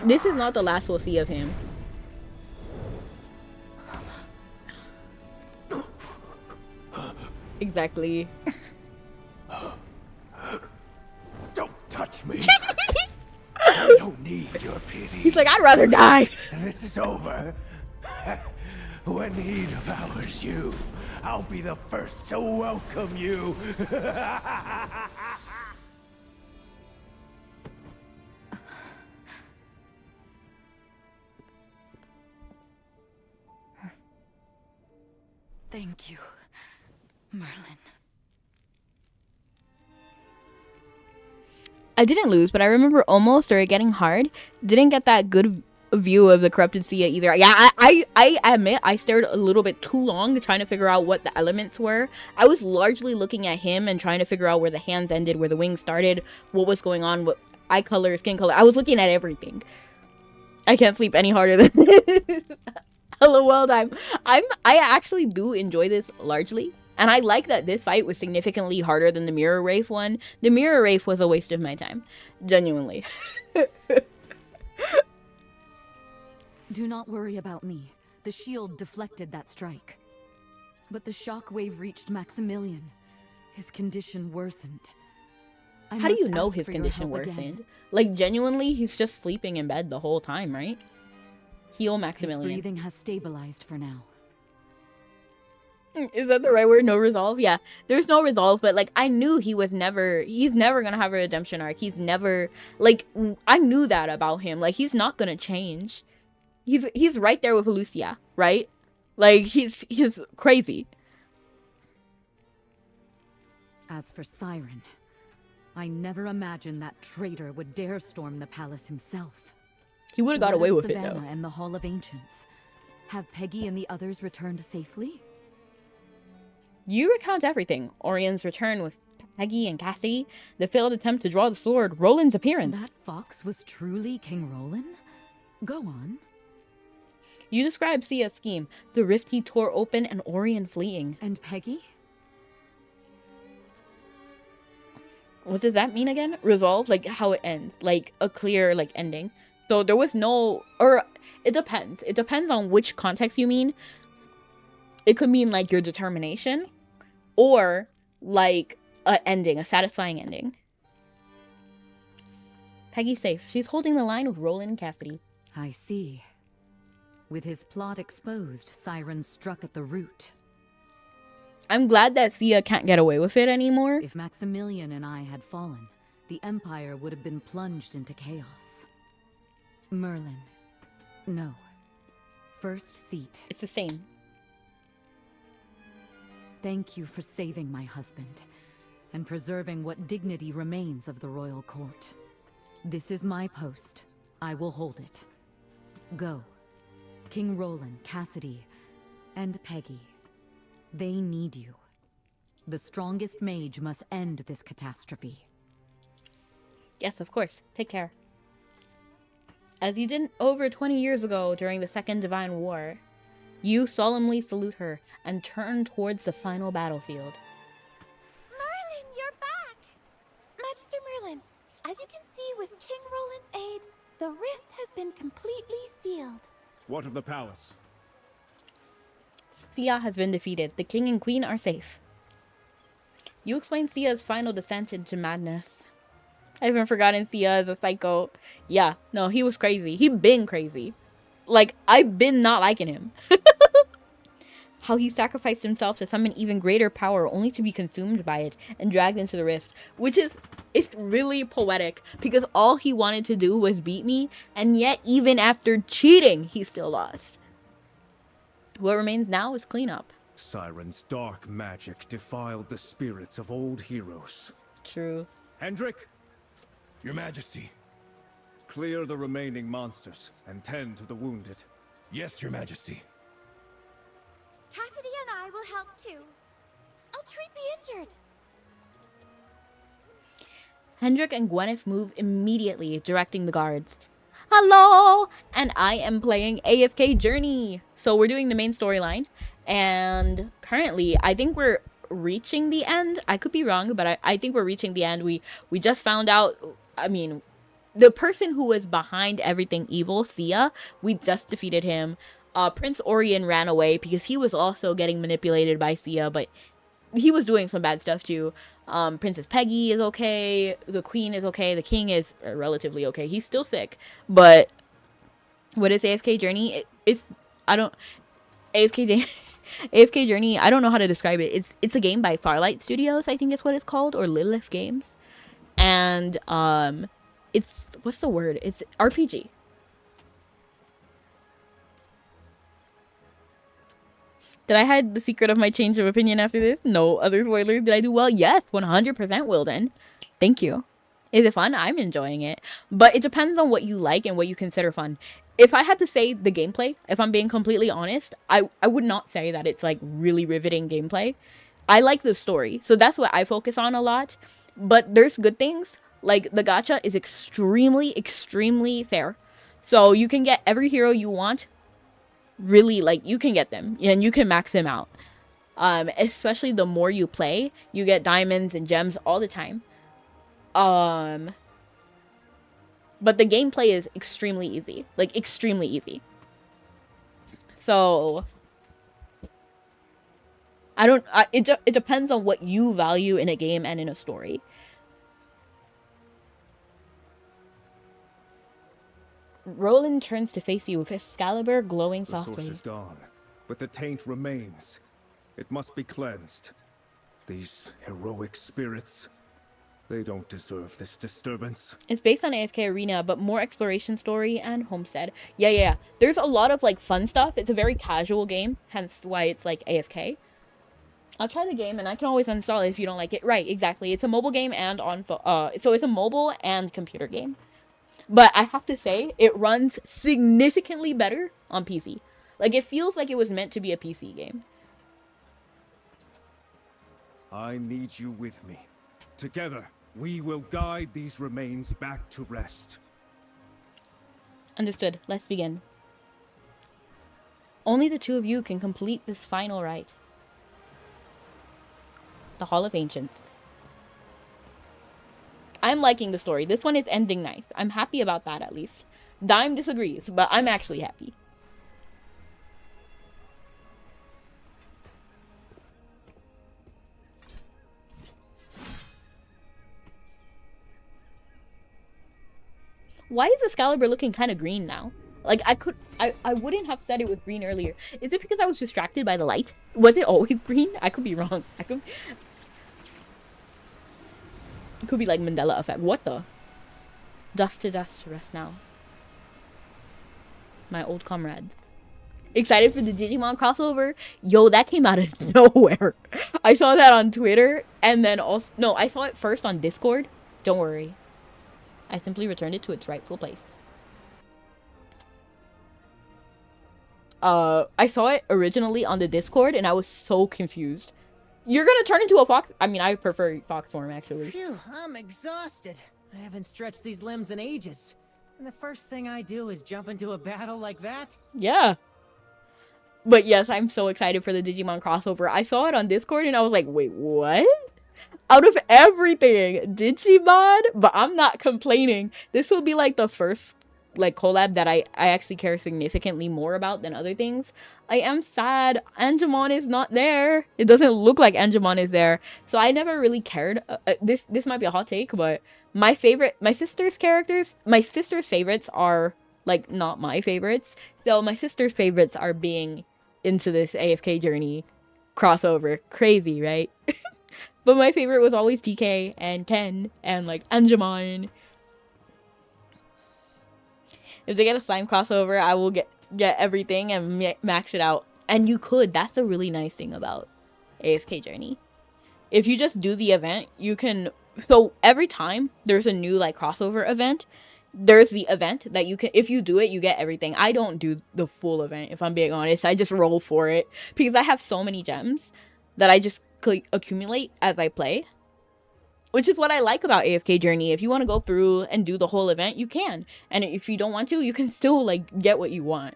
This is not the last we'll see of him. Exactly. Don't touch me. I don't need your pity. He's like, I'd rather die. This is over. When he devours you, I'll be the first to welcome you. Thank you, Merlin. I didn't lose, but I remember almost or it getting hard. Didn't get that good view of the corrupted Sia either. Yeah, I admit I stared a little bit too long trying to figure out what the elements were. I was largely looking at him and trying to figure out where the hands ended, where the wings started, what was going on, what eye color, skin color. I was looking at everything. I can't sleep any harder than this. LOL time. I actually do enjoy this largely. And I like that this fight was significantly harder than the Mirror Wraith one. The Mirror Wraith was a waste of my time. Genuinely. Do not worry about me. The shield deflected that strike. But the shockwave reached Maximilian. His condition worsened. How do you know his condition worsened? Like, genuinely, he's just sleeping in bed the whole time, right? Heal Maximilian. His breathing has stabilized for now. Is that the right word? No resolve? Yeah. There's no resolve, but like I knew he's never gonna have a redemption arc. He's never, like, I knew that about him. Like, he's not gonna change. He's right there with Lucia, right? Like, he's crazy. As for Siren, I never imagined that traitor would dare storm the palace himself. He would have got away with it though. And the Hall of Ancients. Have Peggy and the others returned safely? You recount everything. Orion's return with Peggy and Cassie, the failed attempt to draw the sword, Roland's appearance. That fox was truly King Roland? Go on. You describe Sia's scheme, the rift he tore open and Orion fleeing. And Peggy? What does that mean again? Resolve? Like how it ends. Like a clear like ending. So there was no, or it depends. It depends on which context you mean. It could mean like your determination. Or, like, a ending, a satisfying ending. Peggy's safe. She's holding the line with Roland and Cassidy. I see. With his plot exposed, Siren struck at the root. I'm glad that Sia can't get away with it anymore. If Maximilian and I had fallen, the Empire would have been plunged into chaos. Merlin. No. First seat. It's the same. Thank you for saving my husband, and preserving what dignity remains of the royal court. This is my post. I will hold it. Go. King Roland, Cassidy, and Peggy. They need you. The strongest mage must end this catastrophe. Yes, of course. Take care. As you did over 20 years ago during the Second Divine War, you solemnly salute her and turn towards the final battlefield. Merlin, you're back! Magister Merlin, as you can see with King Roland's aid, the rift has been completely sealed. What of the palace? Sia has been defeated. The king and queen are safe. You explain Sia's final descent into madness. I haven't forgotten Sia as a psycho. Yeah, no, he was crazy. He been crazy. Like, I've been not liking him. How he sacrificed himself to summon even greater power only to be consumed by it and dragged into the rift. Which is, it's really poetic because all he wanted to do was beat me, and yet even after cheating, he still lost. What remains now is cleanup. Siren's dark magic defiled the spirits of old heroes. True. Hendrik? Your Majesty. Clear the remaining monsters and tend to the wounded. Yes, Your Majesty. Cassidy and I will help too. I'll treat the injured. Hendrik and Gwyneth move immediately, directing the guards. Hello! And I am playing AFK Journey. So we're doing the main storyline. And currently, I think we're reaching the end. I could be wrong, but I think we're reaching the end. We just found out, I mean, the person who was behind everything evil, Sia, we just defeated him. Prince Orion ran away because he was also getting manipulated by Sia, but he was doing some bad stuff too. Princess Peggy is okay. The queen is okay. The king is relatively okay. He's still sick. But what is AFK Journey? AFK Journey, I don't know how to describe it. It's a game by Farlight Studios, I think is what it's called, or Lilith Games. And it's, what's the word? It's RPG. Did I hide the secret of my change of opinion after this? No other spoilers. Did I do well? Yes, 100% Wilden. Thank you. Is it fun? I'm enjoying it. But it depends on what you like and what you consider fun. If I had to say the gameplay, if I'm being completely honest, I would not say that it's like really riveting gameplay. I like the story, so that's what I focus on a lot. But there's good things. Like the gacha is extremely, extremely fair. So you can get every hero you want. Really, like, you can get them and you can max them out. Especially the more you play, you get diamonds and gems all the time. But the gameplay is extremely easy, like extremely easy. So it depends on what you value in a game and in a story. Roland turns to face you with Excalibur glowing softly. The source is gone, but the taint remains. It must be cleansed. These heroic spirits, they don't deserve this disturbance. It's based on AFK Arena, but more exploration story and homestead. Yeah. There's a lot of like fun stuff. It's a very casual game, hence why it's like AFK. I'll try the game and I can always uninstall it if you don't like it. Right, exactly. It's a mobile game and on so it's a mobile and computer game. But I have to say, it runs significantly better on PC. Like, it feels like it was meant to be a PC game. I need you with me. Together, we will guide these remains back to rest. Understood. Let's begin. Only the two of you can complete this final rite. The Hall of Ancients. I'm liking the story. This one is ending nice. I'm happy about that, at least. Dime disagrees, but I'm actually happy. Why is Excalibur looking kind of green now? Like, I wouldn't have said it was green earlier. Is it because I was distracted by the light? Was it always green? I could be wrong. It could be like Mandela effect. What the? Dust to dust, rest now. My old comrades. Excited for the Digimon crossover? Yo, that came out of nowhere. I saw that on Twitter, and then also... No, I saw it first on Discord. Don't worry. I simply returned it to its rightful place. I saw it originally on the Discord, and I was so confused. You're gonna turn into a fox? I mean, I prefer fox form, actually. Phew, I'm exhausted. I haven't stretched these limbs in ages. And the first thing I do is jump into a battle like that? Yeah. But yes, I'm so excited for the Digimon crossover. I saw it on Discord, and I was like, wait, what? Out of everything, Digimon? But I'm not complaining. This will be like the first like collab that I actually care significantly more about than other things. I am sad Angemon is not there. It doesn't look like Angemon is there. So I never really cared. This might be a hot take, but my sister's favorites are like not my favorites. So my sister's favorites are being into this AFK Journey crossover. Crazy, right? But my favorite was always TK and Ken and like Angemon. If they get a slime crossover, I will get everything and max it out. And you could. That's the really nice thing about AFK Journey. If you just do the event, you can... So every time there's a new like crossover event, there's the event that you can... If you do it, you get everything. I don't do the full event, if I'm being honest. I just roll for it. Because I have so many gems that I just accumulate as I play. Which is what I like about AFK Journey. If you want to go through and do the whole event, you can. And if you don't want to, you can still, like, get what you want.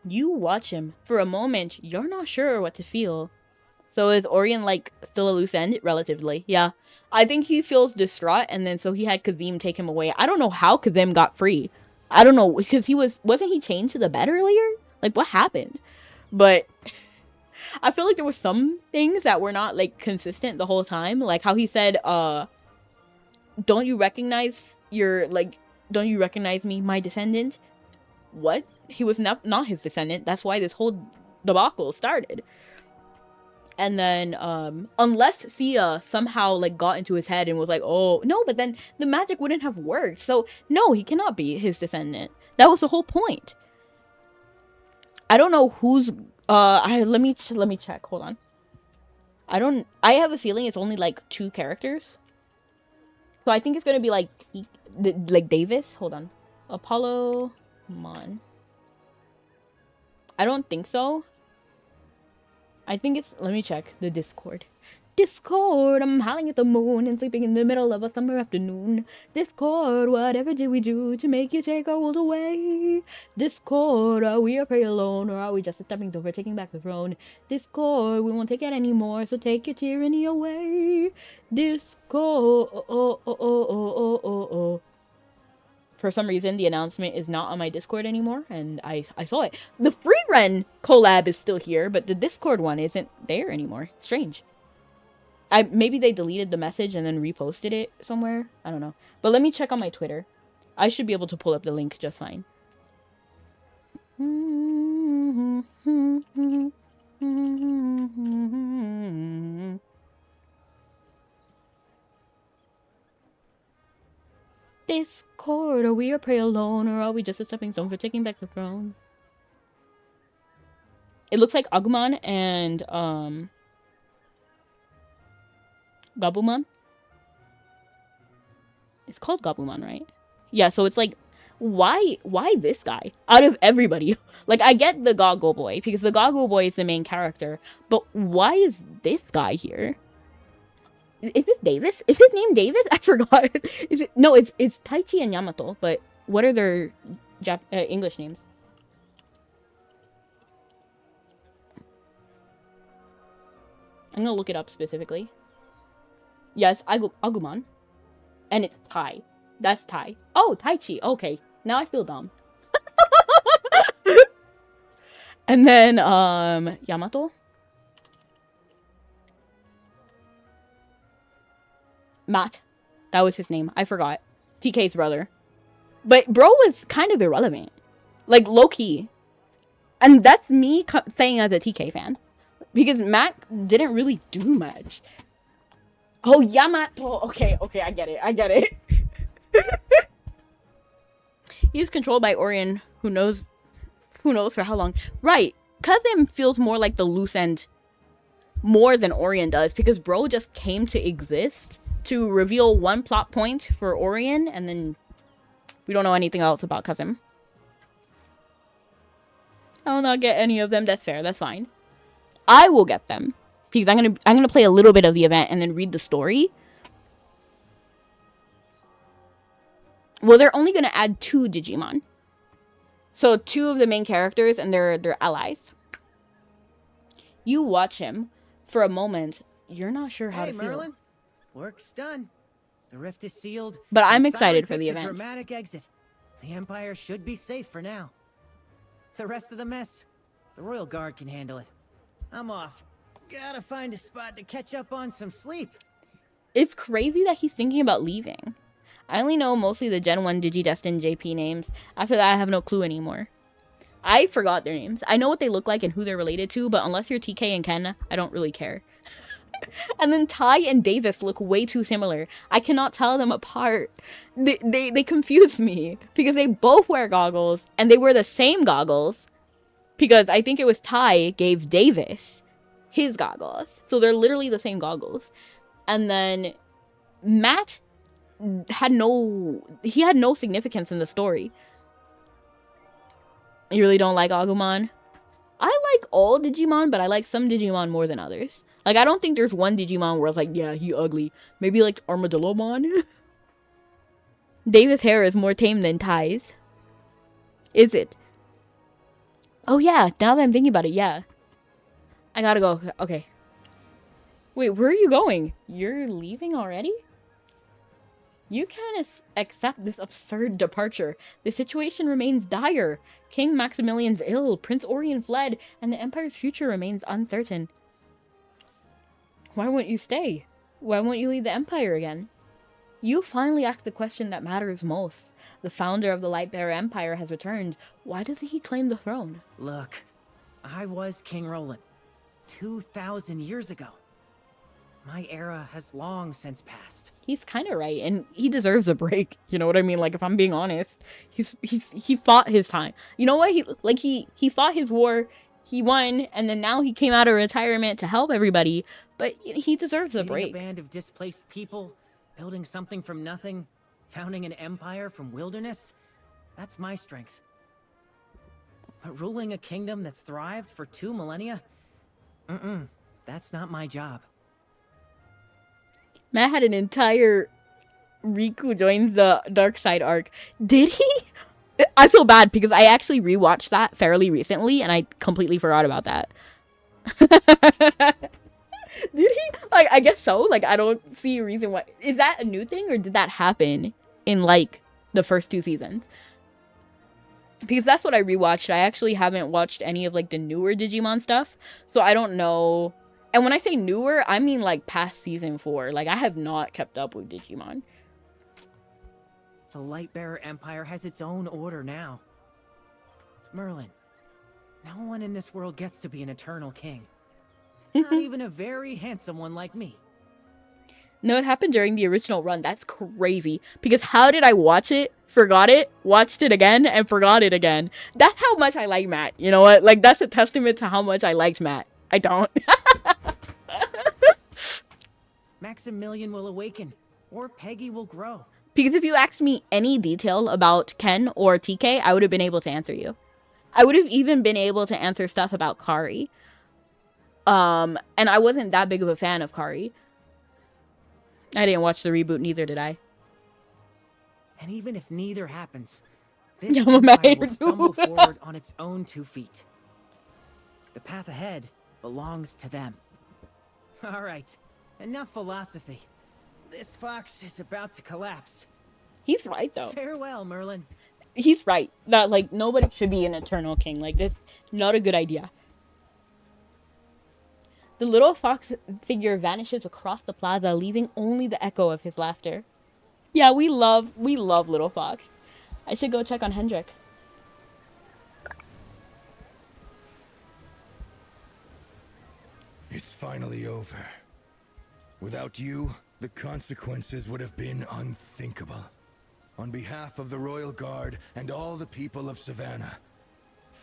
You watch him. For a moment, you're not sure what to feel. So is Orion, like, still a loose end? Relatively, yeah. I think he feels distraught, and then so he had Kazim take him away. I don't know how Kazim got free. I don't know, because wasn't he chained to the bed earlier? Like, what happened? But... I feel like there were some things that were not, like, consistent the whole time. Like, how he said, don't you recognize me, my descendant? What? He was not his descendant. That's why this whole debacle started. And then, unless Sia somehow, like, got into his head and was like, oh, no, but then the magic wouldn't have worked. So, no, he cannot be his descendant. That was the whole point. I don't know who's... let me check. Hold on. I have a feeling it's only like 2 characters. So I think it's gonna be like Davis. Hold on. Apollo Mon. I don't think so. I think it's... Let me check the Discord. Discord, I'm howling at the moon and sleeping in the middle of a summer afternoon. Discord, whatever did we do to make you take our world away? Discord, are we a prey alone, or are we just a stepping stone for taking back the throne? Discord, we won't take it anymore, so take your tyranny away. Discord, For some reason, the announcement is not on my Discord anymore, and I saw it. The free run collab is still here, but the Discord one isn't there anymore. Strange. Maybe they deleted the message and then reposted it somewhere. I don't know. But let me check on my Twitter. I should be able to pull up the link just fine. Discord, are we a prey alone, or are we just a stepping stone for taking back the throne? It looks like Agumon and Gabumon. It's called Gabumon, right? Yeah, so it's like, why this guy out of everybody? Like, I get the Goggle Boy because the Goggle Boy is the main character, but why is this guy here? Is it Davis? Is his name Davis? I forgot. Is it? No, it's Taichi and Yamato. But what are their English names? I'm gonna look it up specifically. Yes, Agumon, and it's Tai. That's Tai. Oh, Taichi. Okay, now I feel dumb. And then Yamato. Matt. That was his name. I forgot. TK's brother. But bro was kind of irrelevant. Like, low-key. And that's me saying as a TK fan. Because Matt didn't really do much. Oh, Yamato. Okay, I get it. He's controlled by Orion. Who knows for how long. Right. Cousin feels more like the loose end more than Orion does. Because bro just came to exist to reveal one plot point for Orion, and then we don't know anything else about Cousin. I'll not get any of them. That's fair. That's fine. I will get them because I'm gonna play a little bit of the event and then read the story. Well, they're only gonna add 2 Digimon, so 2 of the main characters and their allies. You watch him for a moment. You're not sure how to feel. Merlin. Work's done. The rift is sealed. But I'm excited for the event. Dramatic exit. The Empire should be safe for now. The rest of the mess, the Royal Guard can handle it. I'm off. Gotta find a spot to catch up on some sleep. It's crazy that he's thinking about leaving. I only know mostly the Gen 1 Digidestined JP names. After that, I have no clue anymore. I forgot their names. I know what they look like and who they're related to, but unless you're TK and Ken, I don't really care. And then Ty and Davis look way too similar. I cannot tell them apart. They confuse me because they both wear goggles and they wear the same goggles because I think it was Ty gave Davis his goggles. So they're literally the same goggles. And then Matt had no significance in the story. You really don't like Agumon? I like all Digimon, but I like some Digimon more than others. Like, I don't think there's one Digimon where it's like, yeah, he ugly. Maybe like Armadillomon. Davis' hair is more tame than Ty's. Is it? Oh yeah, now that I'm thinking about it, yeah. I gotta go. Okay. Wait, where are you going? You're leaving already? You can't accept this absurd departure. The situation remains dire. King Maximilian's ill, Prince Orion fled, and the Empire's future remains uncertain. Why won't you stay? Why won't you lead the Empire again? You finally asked the question that matters most. The founder of the Lightbearer Empire has returned. Why doesn't he claim the throne? Look, I was King Roland 2,000 years ago. My era has long since passed. He's kind of right, and he deserves a break. You know what I mean? Like, if I'm being honest, he fought his time. You know what? He fought his war. He won, and then now he came out of retirement to help everybody. But he deserves a break. A band of displaced people, building something from nothing, founding an empire from wilderness. That's my strength. But ruling a kingdom that's thrived for 2 millennia? That's not my job. Matt had an entire Riku joins the dark side arc. Did he? I feel bad because I actually rewatched that fairly recently and I completely forgot about that. Did he? Like, I guess so. Like, I don't see a reason why. Is that a new thing or did that happen in, like, the first 2 seasons? Because that's what I rewatched. I actually haven't watched any of, like, the newer Digimon stuff. So I don't know. And when I say newer, I mean, like, past season 4. Like, I have not kept up with Digimon. The Lightbearer Empire has its own order now. Merlin, no one in this world gets to be an eternal king. Not even a very handsome one like me. No, it happened during the original run. That's crazy. Because how did I watch it, forgot it, watched it again, and forgot it again? That's how much I like Matt. You know what? Like, that's a testament to how much I liked Matt. I don't. Maximilian will awaken, or Peggy will grow. Because if you asked me any detail about Ken or TK, I would have been able to answer you. I would have even been able to answer stuff about Kari. And I wasn't that big of a fan of Kari. I didn't watch the reboot, neither did I. And even if neither happens, this empire will stumble forward on its own 2 feet. The path ahead belongs to them. All right, enough philosophy. This fox is about to collapse. He's right, though. Farewell, Merlin. He's right. That, like, nobody should be an eternal king. Like, this, not a good idea. The little fox figure vanishes across the plaza, leaving only the echo of his laughter. Yeah, we love Little Fox. I should go check on Hendrik. It's finally over. Without you, the consequences would have been unthinkable. On behalf of the Royal Guard and all the people of Savannah,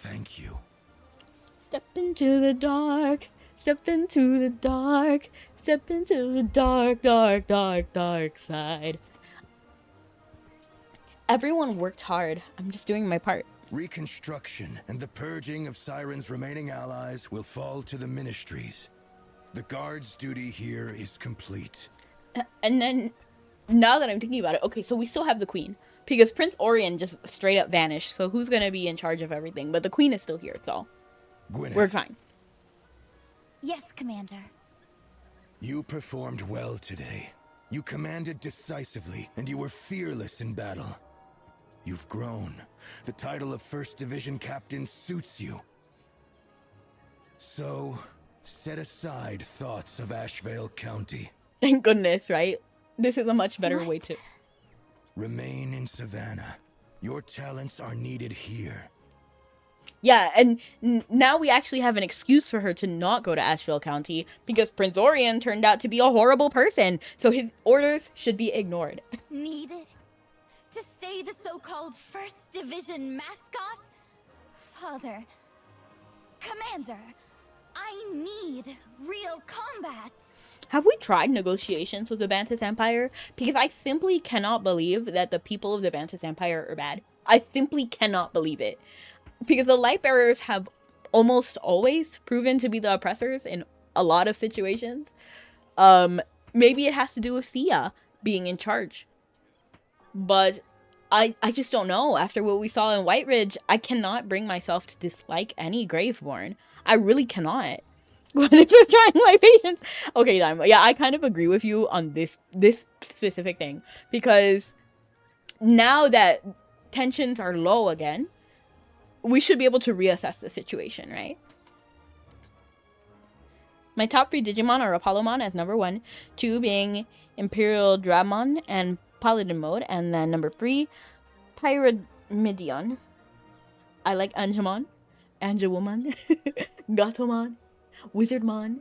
thank you. Step into the dark. Step into the dark. Step into the dark, dark, dark, dark side. Everyone worked hard. I'm just doing my part. Reconstruction and the purging of Siren's remaining allies will fall to the ministries. The Guard's duty here is complete. And then, now that I'm thinking about it, okay, so we still have the Queen. Because Prince Orion just straight up vanished, so who's gonna be in charge of everything? But the Queen is still here, so Gwyneth, we're fine. Yes, Commander. You performed well today. You commanded decisively, and you were fearless in battle. You've grown. The title of 1st Division Captain suits you. So, set aside thoughts of Ashvale County. Thank goodness, right? This is a much better way to... Remain in Savannah. Your talents are needed here. Yeah, and now we actually have an excuse for her to not go to Asheville County because Prince Orion turned out to be a horrible person, so his orders should be ignored. Needed? To stay the so-called 1st Division mascot? Father, Commander, I need real combat. Have we tried negotiations with the Bantus Empire? Because I simply cannot believe that the people of the Bantus Empire are bad. I simply cannot believe it. Because the Lightbearers have almost always proven to be the oppressors in a lot of situations. Maybe it has to do with Sia being in charge. But I just don't know. After what we saw in White Ridge, I cannot bring myself to dislike any Graveborn. I really cannot. When it's trying my patience. Okay, yeah, I kind of agree with you on this specific thing. Because now that tensions are low again, we should be able to reassess the situation, right? My top 3 Digimon are Apollomon as number 1, 2 being Imperial Dramon and Paladin mode, and then number 3, Pyramidion. I like Angemon, Angelwoman, Gatomon, Wizardmon.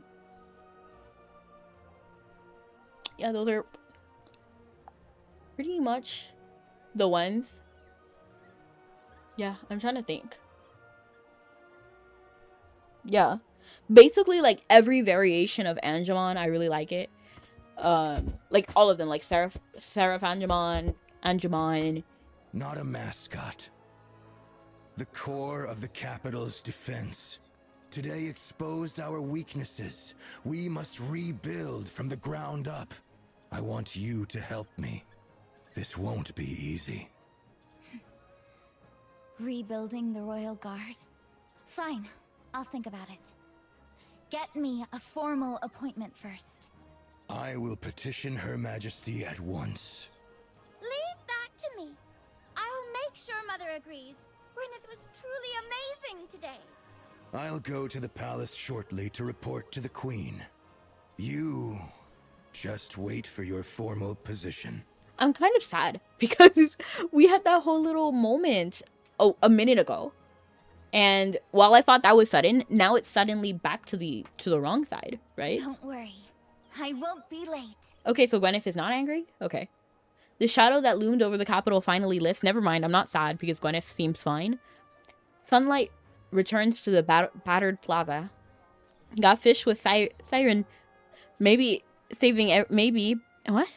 Yeah, those are pretty much the ones. Yeah, I'm trying to think. Yeah. Basically, like, every variation of Angemon, I really like it. Like, all of them. Like, Seraph Angemon, Angemon. Not a mascot. The core of the capital's defense. Today exposed our weaknesses. We must rebuild from the ground up. I want you to help me. This won't be easy. Rebuilding the Royal Guard? Fine, I'll think about it. Get me a formal appointment first. I will petition Her Majesty at once. Leave that to me. I'll make sure Mother agrees. Gwyneth was truly amazing today. I'll go to the palace shortly to report to the Queen. You just wait for your formal position. I'm kind of sad because we had that whole little moment a minute ago. And while I thought that was sudden, now it's suddenly back to the wrong side, right? Don't worry. I won't be late. Okay, so Gwyneth is not angry? Okay. The shadow that loomed over the capital finally lifts. Never mind, I'm not sad because Gwyneth seems fine. Sunlight returns to the battered plaza. Got fish with Siren. Maybe saving... Maybe... What?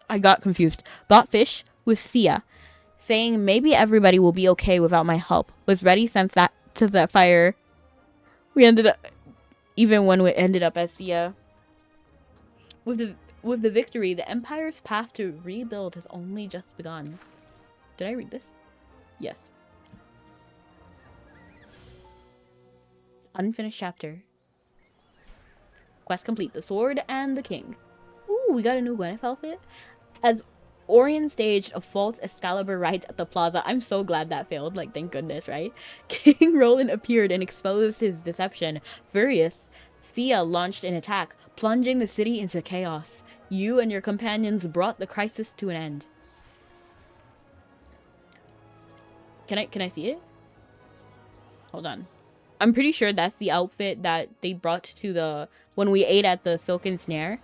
I got confused. Got fish with Sia. Saying maybe everybody will be okay without my help. Was ready since that fire. We ended up... Even when we ended up as Sia... With the victory, the Empire's path to rebuild has only just begun. Did I read this? Yes. Unfinished chapter. Quest complete. The Sword and the King. Ooh, we got a new Gwyneth outfit. As Orion staged a false Excalibur rite at the plaza. I'm so glad that failed. Like, thank goodness, right? King Roland appeared and exposed his deception. Furious, Sia launched an attack, plunging the city into chaos. You and your companions brought the crisis to an end. Can I see it? Hold on. I'm pretty sure that's the outfit that they brought to the... When we ate at the Silken Snare.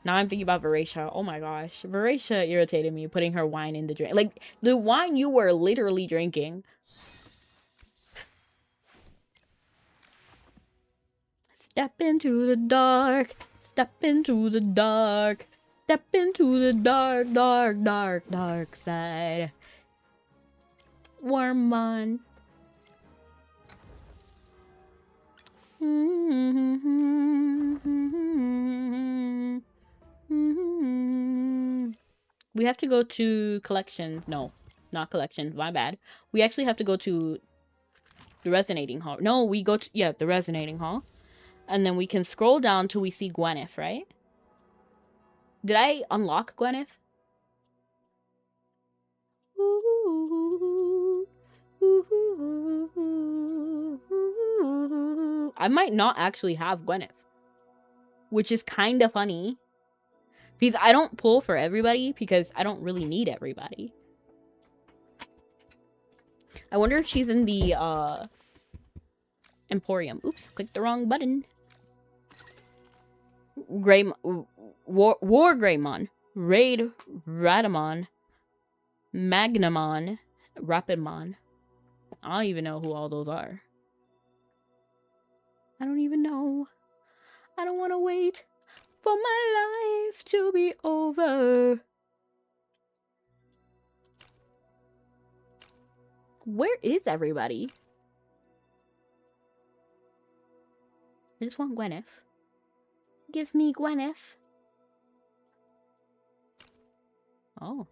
Now I'm thinking about Voracia. Oh my gosh. Voracia irritated me putting her wine in the drink. Like, the wine you were literally drinking. Step into the dark. Step into the dark. Step into the dark, dark, dark, dark side. Warm on. We have to go to collections. No, not collections. My bad. We actually have to go to the resonating hall. No, we go to... Yeah, the resonating hall. And then we can scroll down till we see Gwyneth, right? Did I unlock Gwyneth? I might not actually have Gwyneth. Which is kind of funny. Because I don't pull for everybody because I don't really need everybody. I wonder if she's in the Emporium. Oops, clicked the wrong button. War Greymon. Raid Radamon. Magnamon. Rapidmon. I don't even know who all those are. I don't even know. I don't want to wait for my life to be over. Where is everybody? I just want Gwyneth. Give me Gwyneth. Oh.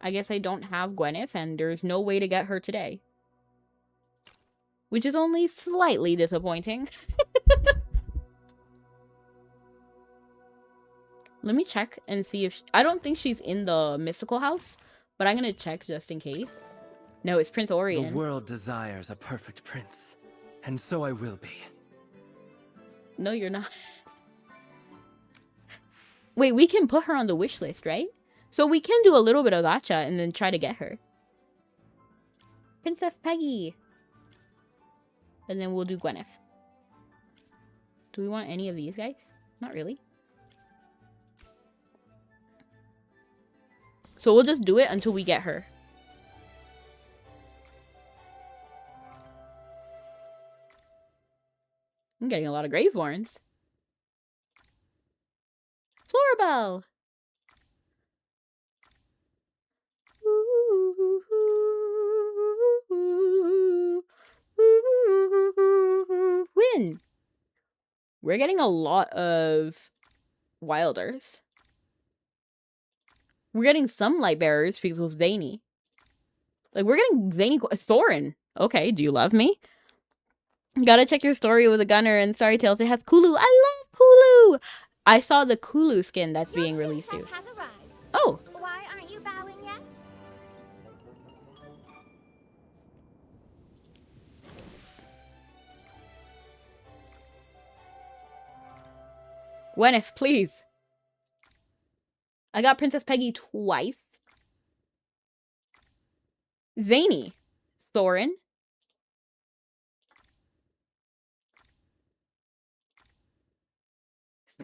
I guess I don't have Gwyneth and there's no way to get her today. Which is only slightly disappointing. Let me check and see if... I don't think she's in the mystical house, but I'm going to check just in case. No, it's Prince Orion. The world desires a perfect prince, and so I will be. No, you're not. Wait, we can put her on the wish list, right? So we can do a little bit of gacha and then try to get her. Princess Peggy. And then we'll do Gwyneth. Do we want any of these guys? Not really. So we'll just do it until we get her. I'm getting a lot of Graveborns. Florabelle! Win! We're getting a lot of Wilders. We're getting some light bearers because of Zany. Like, we're getting Zany... Thorin. Okay, do you love me? Gotta check your story with a gunner and Starry Tales. It has Kulu. I love Kulu! I saw the Kulu skin that's being released too. Oh! Why aren't you bowing yet? Gwyneth, please. I got Princess Peggy twice. Zany. Thorin.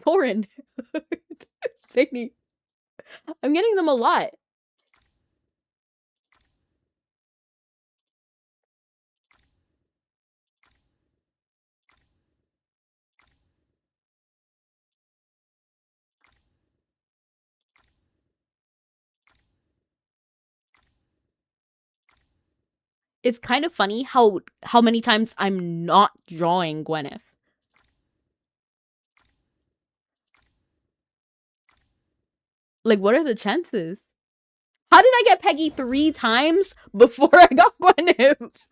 Thorin. Zany. I'm getting them a lot. It's kind of funny how many times I'm not drawing Gwyneth. Like, what are the chances? How did I get Peggy 3 times before I got Gwyneth?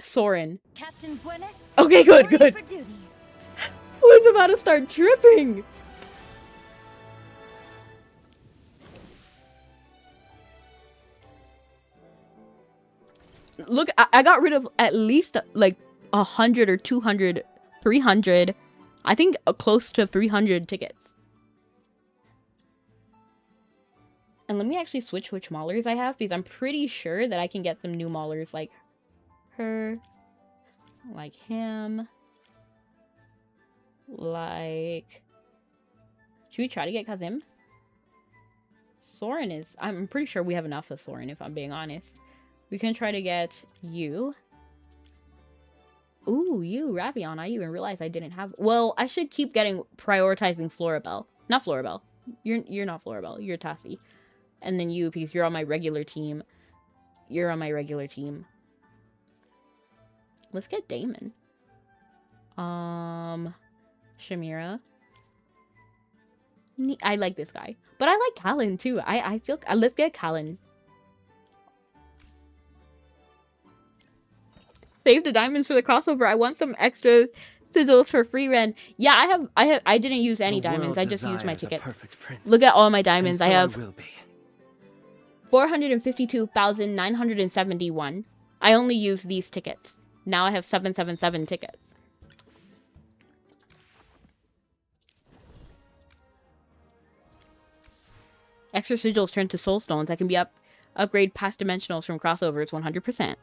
Soren. Captain Gwyneth. Okay, good, good. For duty. I was about to start tripping. Look, I got rid of at least like 100 or 200, 300. I think close to 300 tickets. And let me actually switch which Maulers I have because I'm pretty sure that I can get some new Maulers like her, like him, like... Should we try to get Kazim? Soren is... I'm pretty sure we have enough of Soren if I'm being honest. We can try to get you. Ooh, you, Ravion. I even realized I didn't have... Well, I should keep prioritizing Florabelle. Not Florabelle. You're not Florabelle. You're Tassie. And then you, because you're on my regular team. You're on my regular team. Let's get Damon. Shamira. I like this guy. But I like Callan too. I feel... let's get Callan. Save the diamonds for the crossover. I want some extra sigils for free run. Yeah, I didn't use any diamonds. I just used my tickets. Look at all my diamonds. I have 452,971. I only used these tickets. Now I have 777 tickets. Extra sigils turn to soul stones. I can upgrade past dimensionals from crossovers 100%.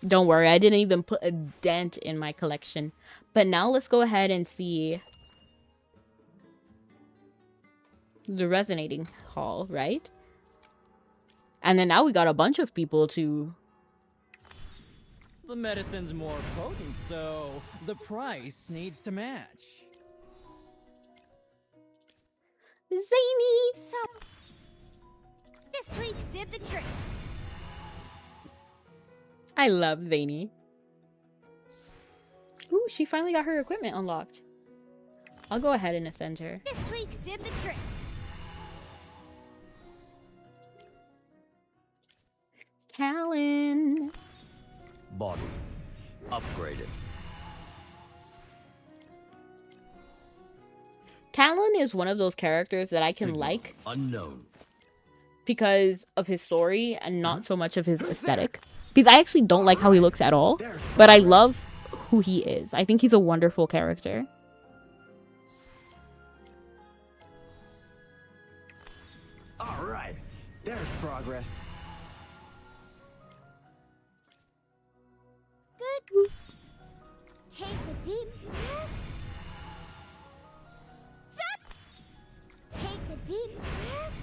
Don't worry, I didn't even put a dent in my collection. But now let's go ahead and see the resonating hall, right? And then now we got a bunch of people to... The medicine's more potent, so the price needs to match. Zany! So, this tweak did the trick. I love Zany. Ooh, she finally got her equipment unlocked. I'll go ahead and ascend her. This tweak did the trick. Callan. Body upgraded. Callan is one of those characters that I can like unknown because of his story and not so much of his aesthetic. Because I actually don't like how he looks at all, but I love who he is. I think he's a wonderful character. All right, there's progress. Good. Take a deep breath. Take a deep breath.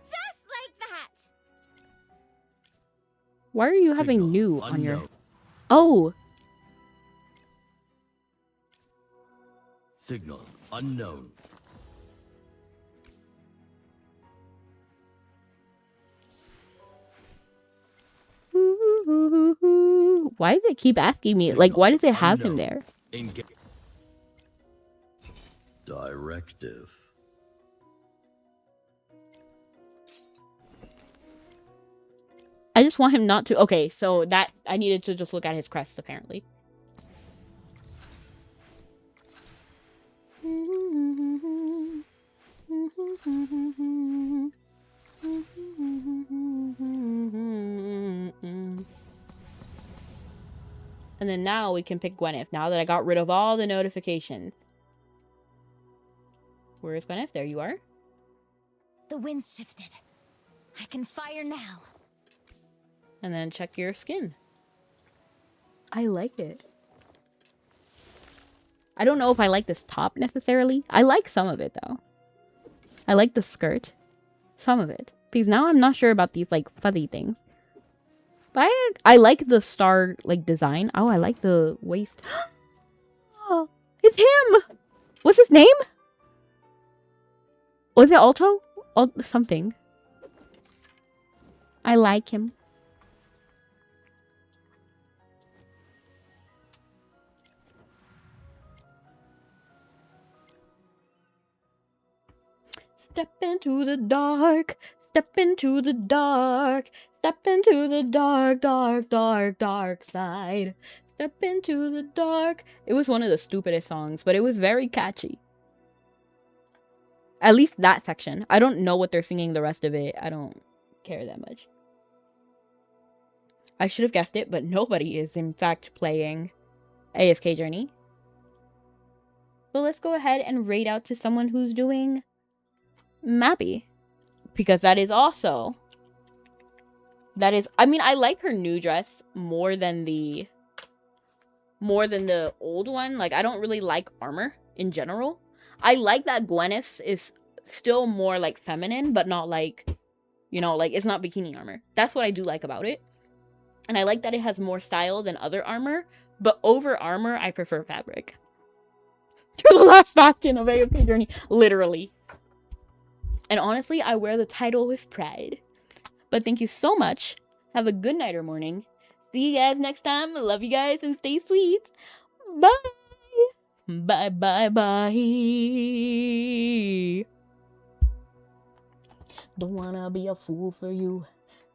Just like that. Why are you having Signal new on your... unknown. Oh! Signal unknown. Why does it keep asking me? Like, why does it have him there? Directive. I just want him not to... Okay, so that... I needed to just look at his crest, apparently. And then now we can pick Gwyneth, now that I got rid of all the notifications. Where is Gwyneth? There you are. The wind's shifted. I can fire now. And then check your skin. I like it. I don't know if I like this top necessarily. I like some of it though. I like the skirt. Some of it. Because now I'm not sure about these like fuzzy things. But I like the star like design. Oh, I like the waist. Oh, it's him! What's his name? Was it Alto? Something. I like him. Step into the dark. Step into the dark. Step into the dark, dark, dark, dark side. Step into the dark. It was one of the stupidest songs, but it was very catchy. At least that section. I don't know what they're singing the rest of it. I don't care that much. I should have guessed it, but nobody is in fact playing AFK Journey. So let's go ahead and raid out to someone who's doing Mappy. Because that is also... That is... I mean, I like her new dress more than the old one. Like, I don't really like armor in general. I like that Gwyneth's is still more, like, feminine, but not, like, you know, like, it's not bikini armor. That's what I do like about it. And I like that it has more style than other armor, but over armor, I prefer fabric. You're the last bastion of AFK Journey. Literally. And honestly, I wear the title with pride. But thank you so much. Have a good night or morning. See you guys next time. Love you guys and stay sweet. Bye. Bye, bye, bye. Don't wanna be a fool for you.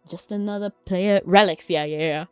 Just another player. Relics, yeah.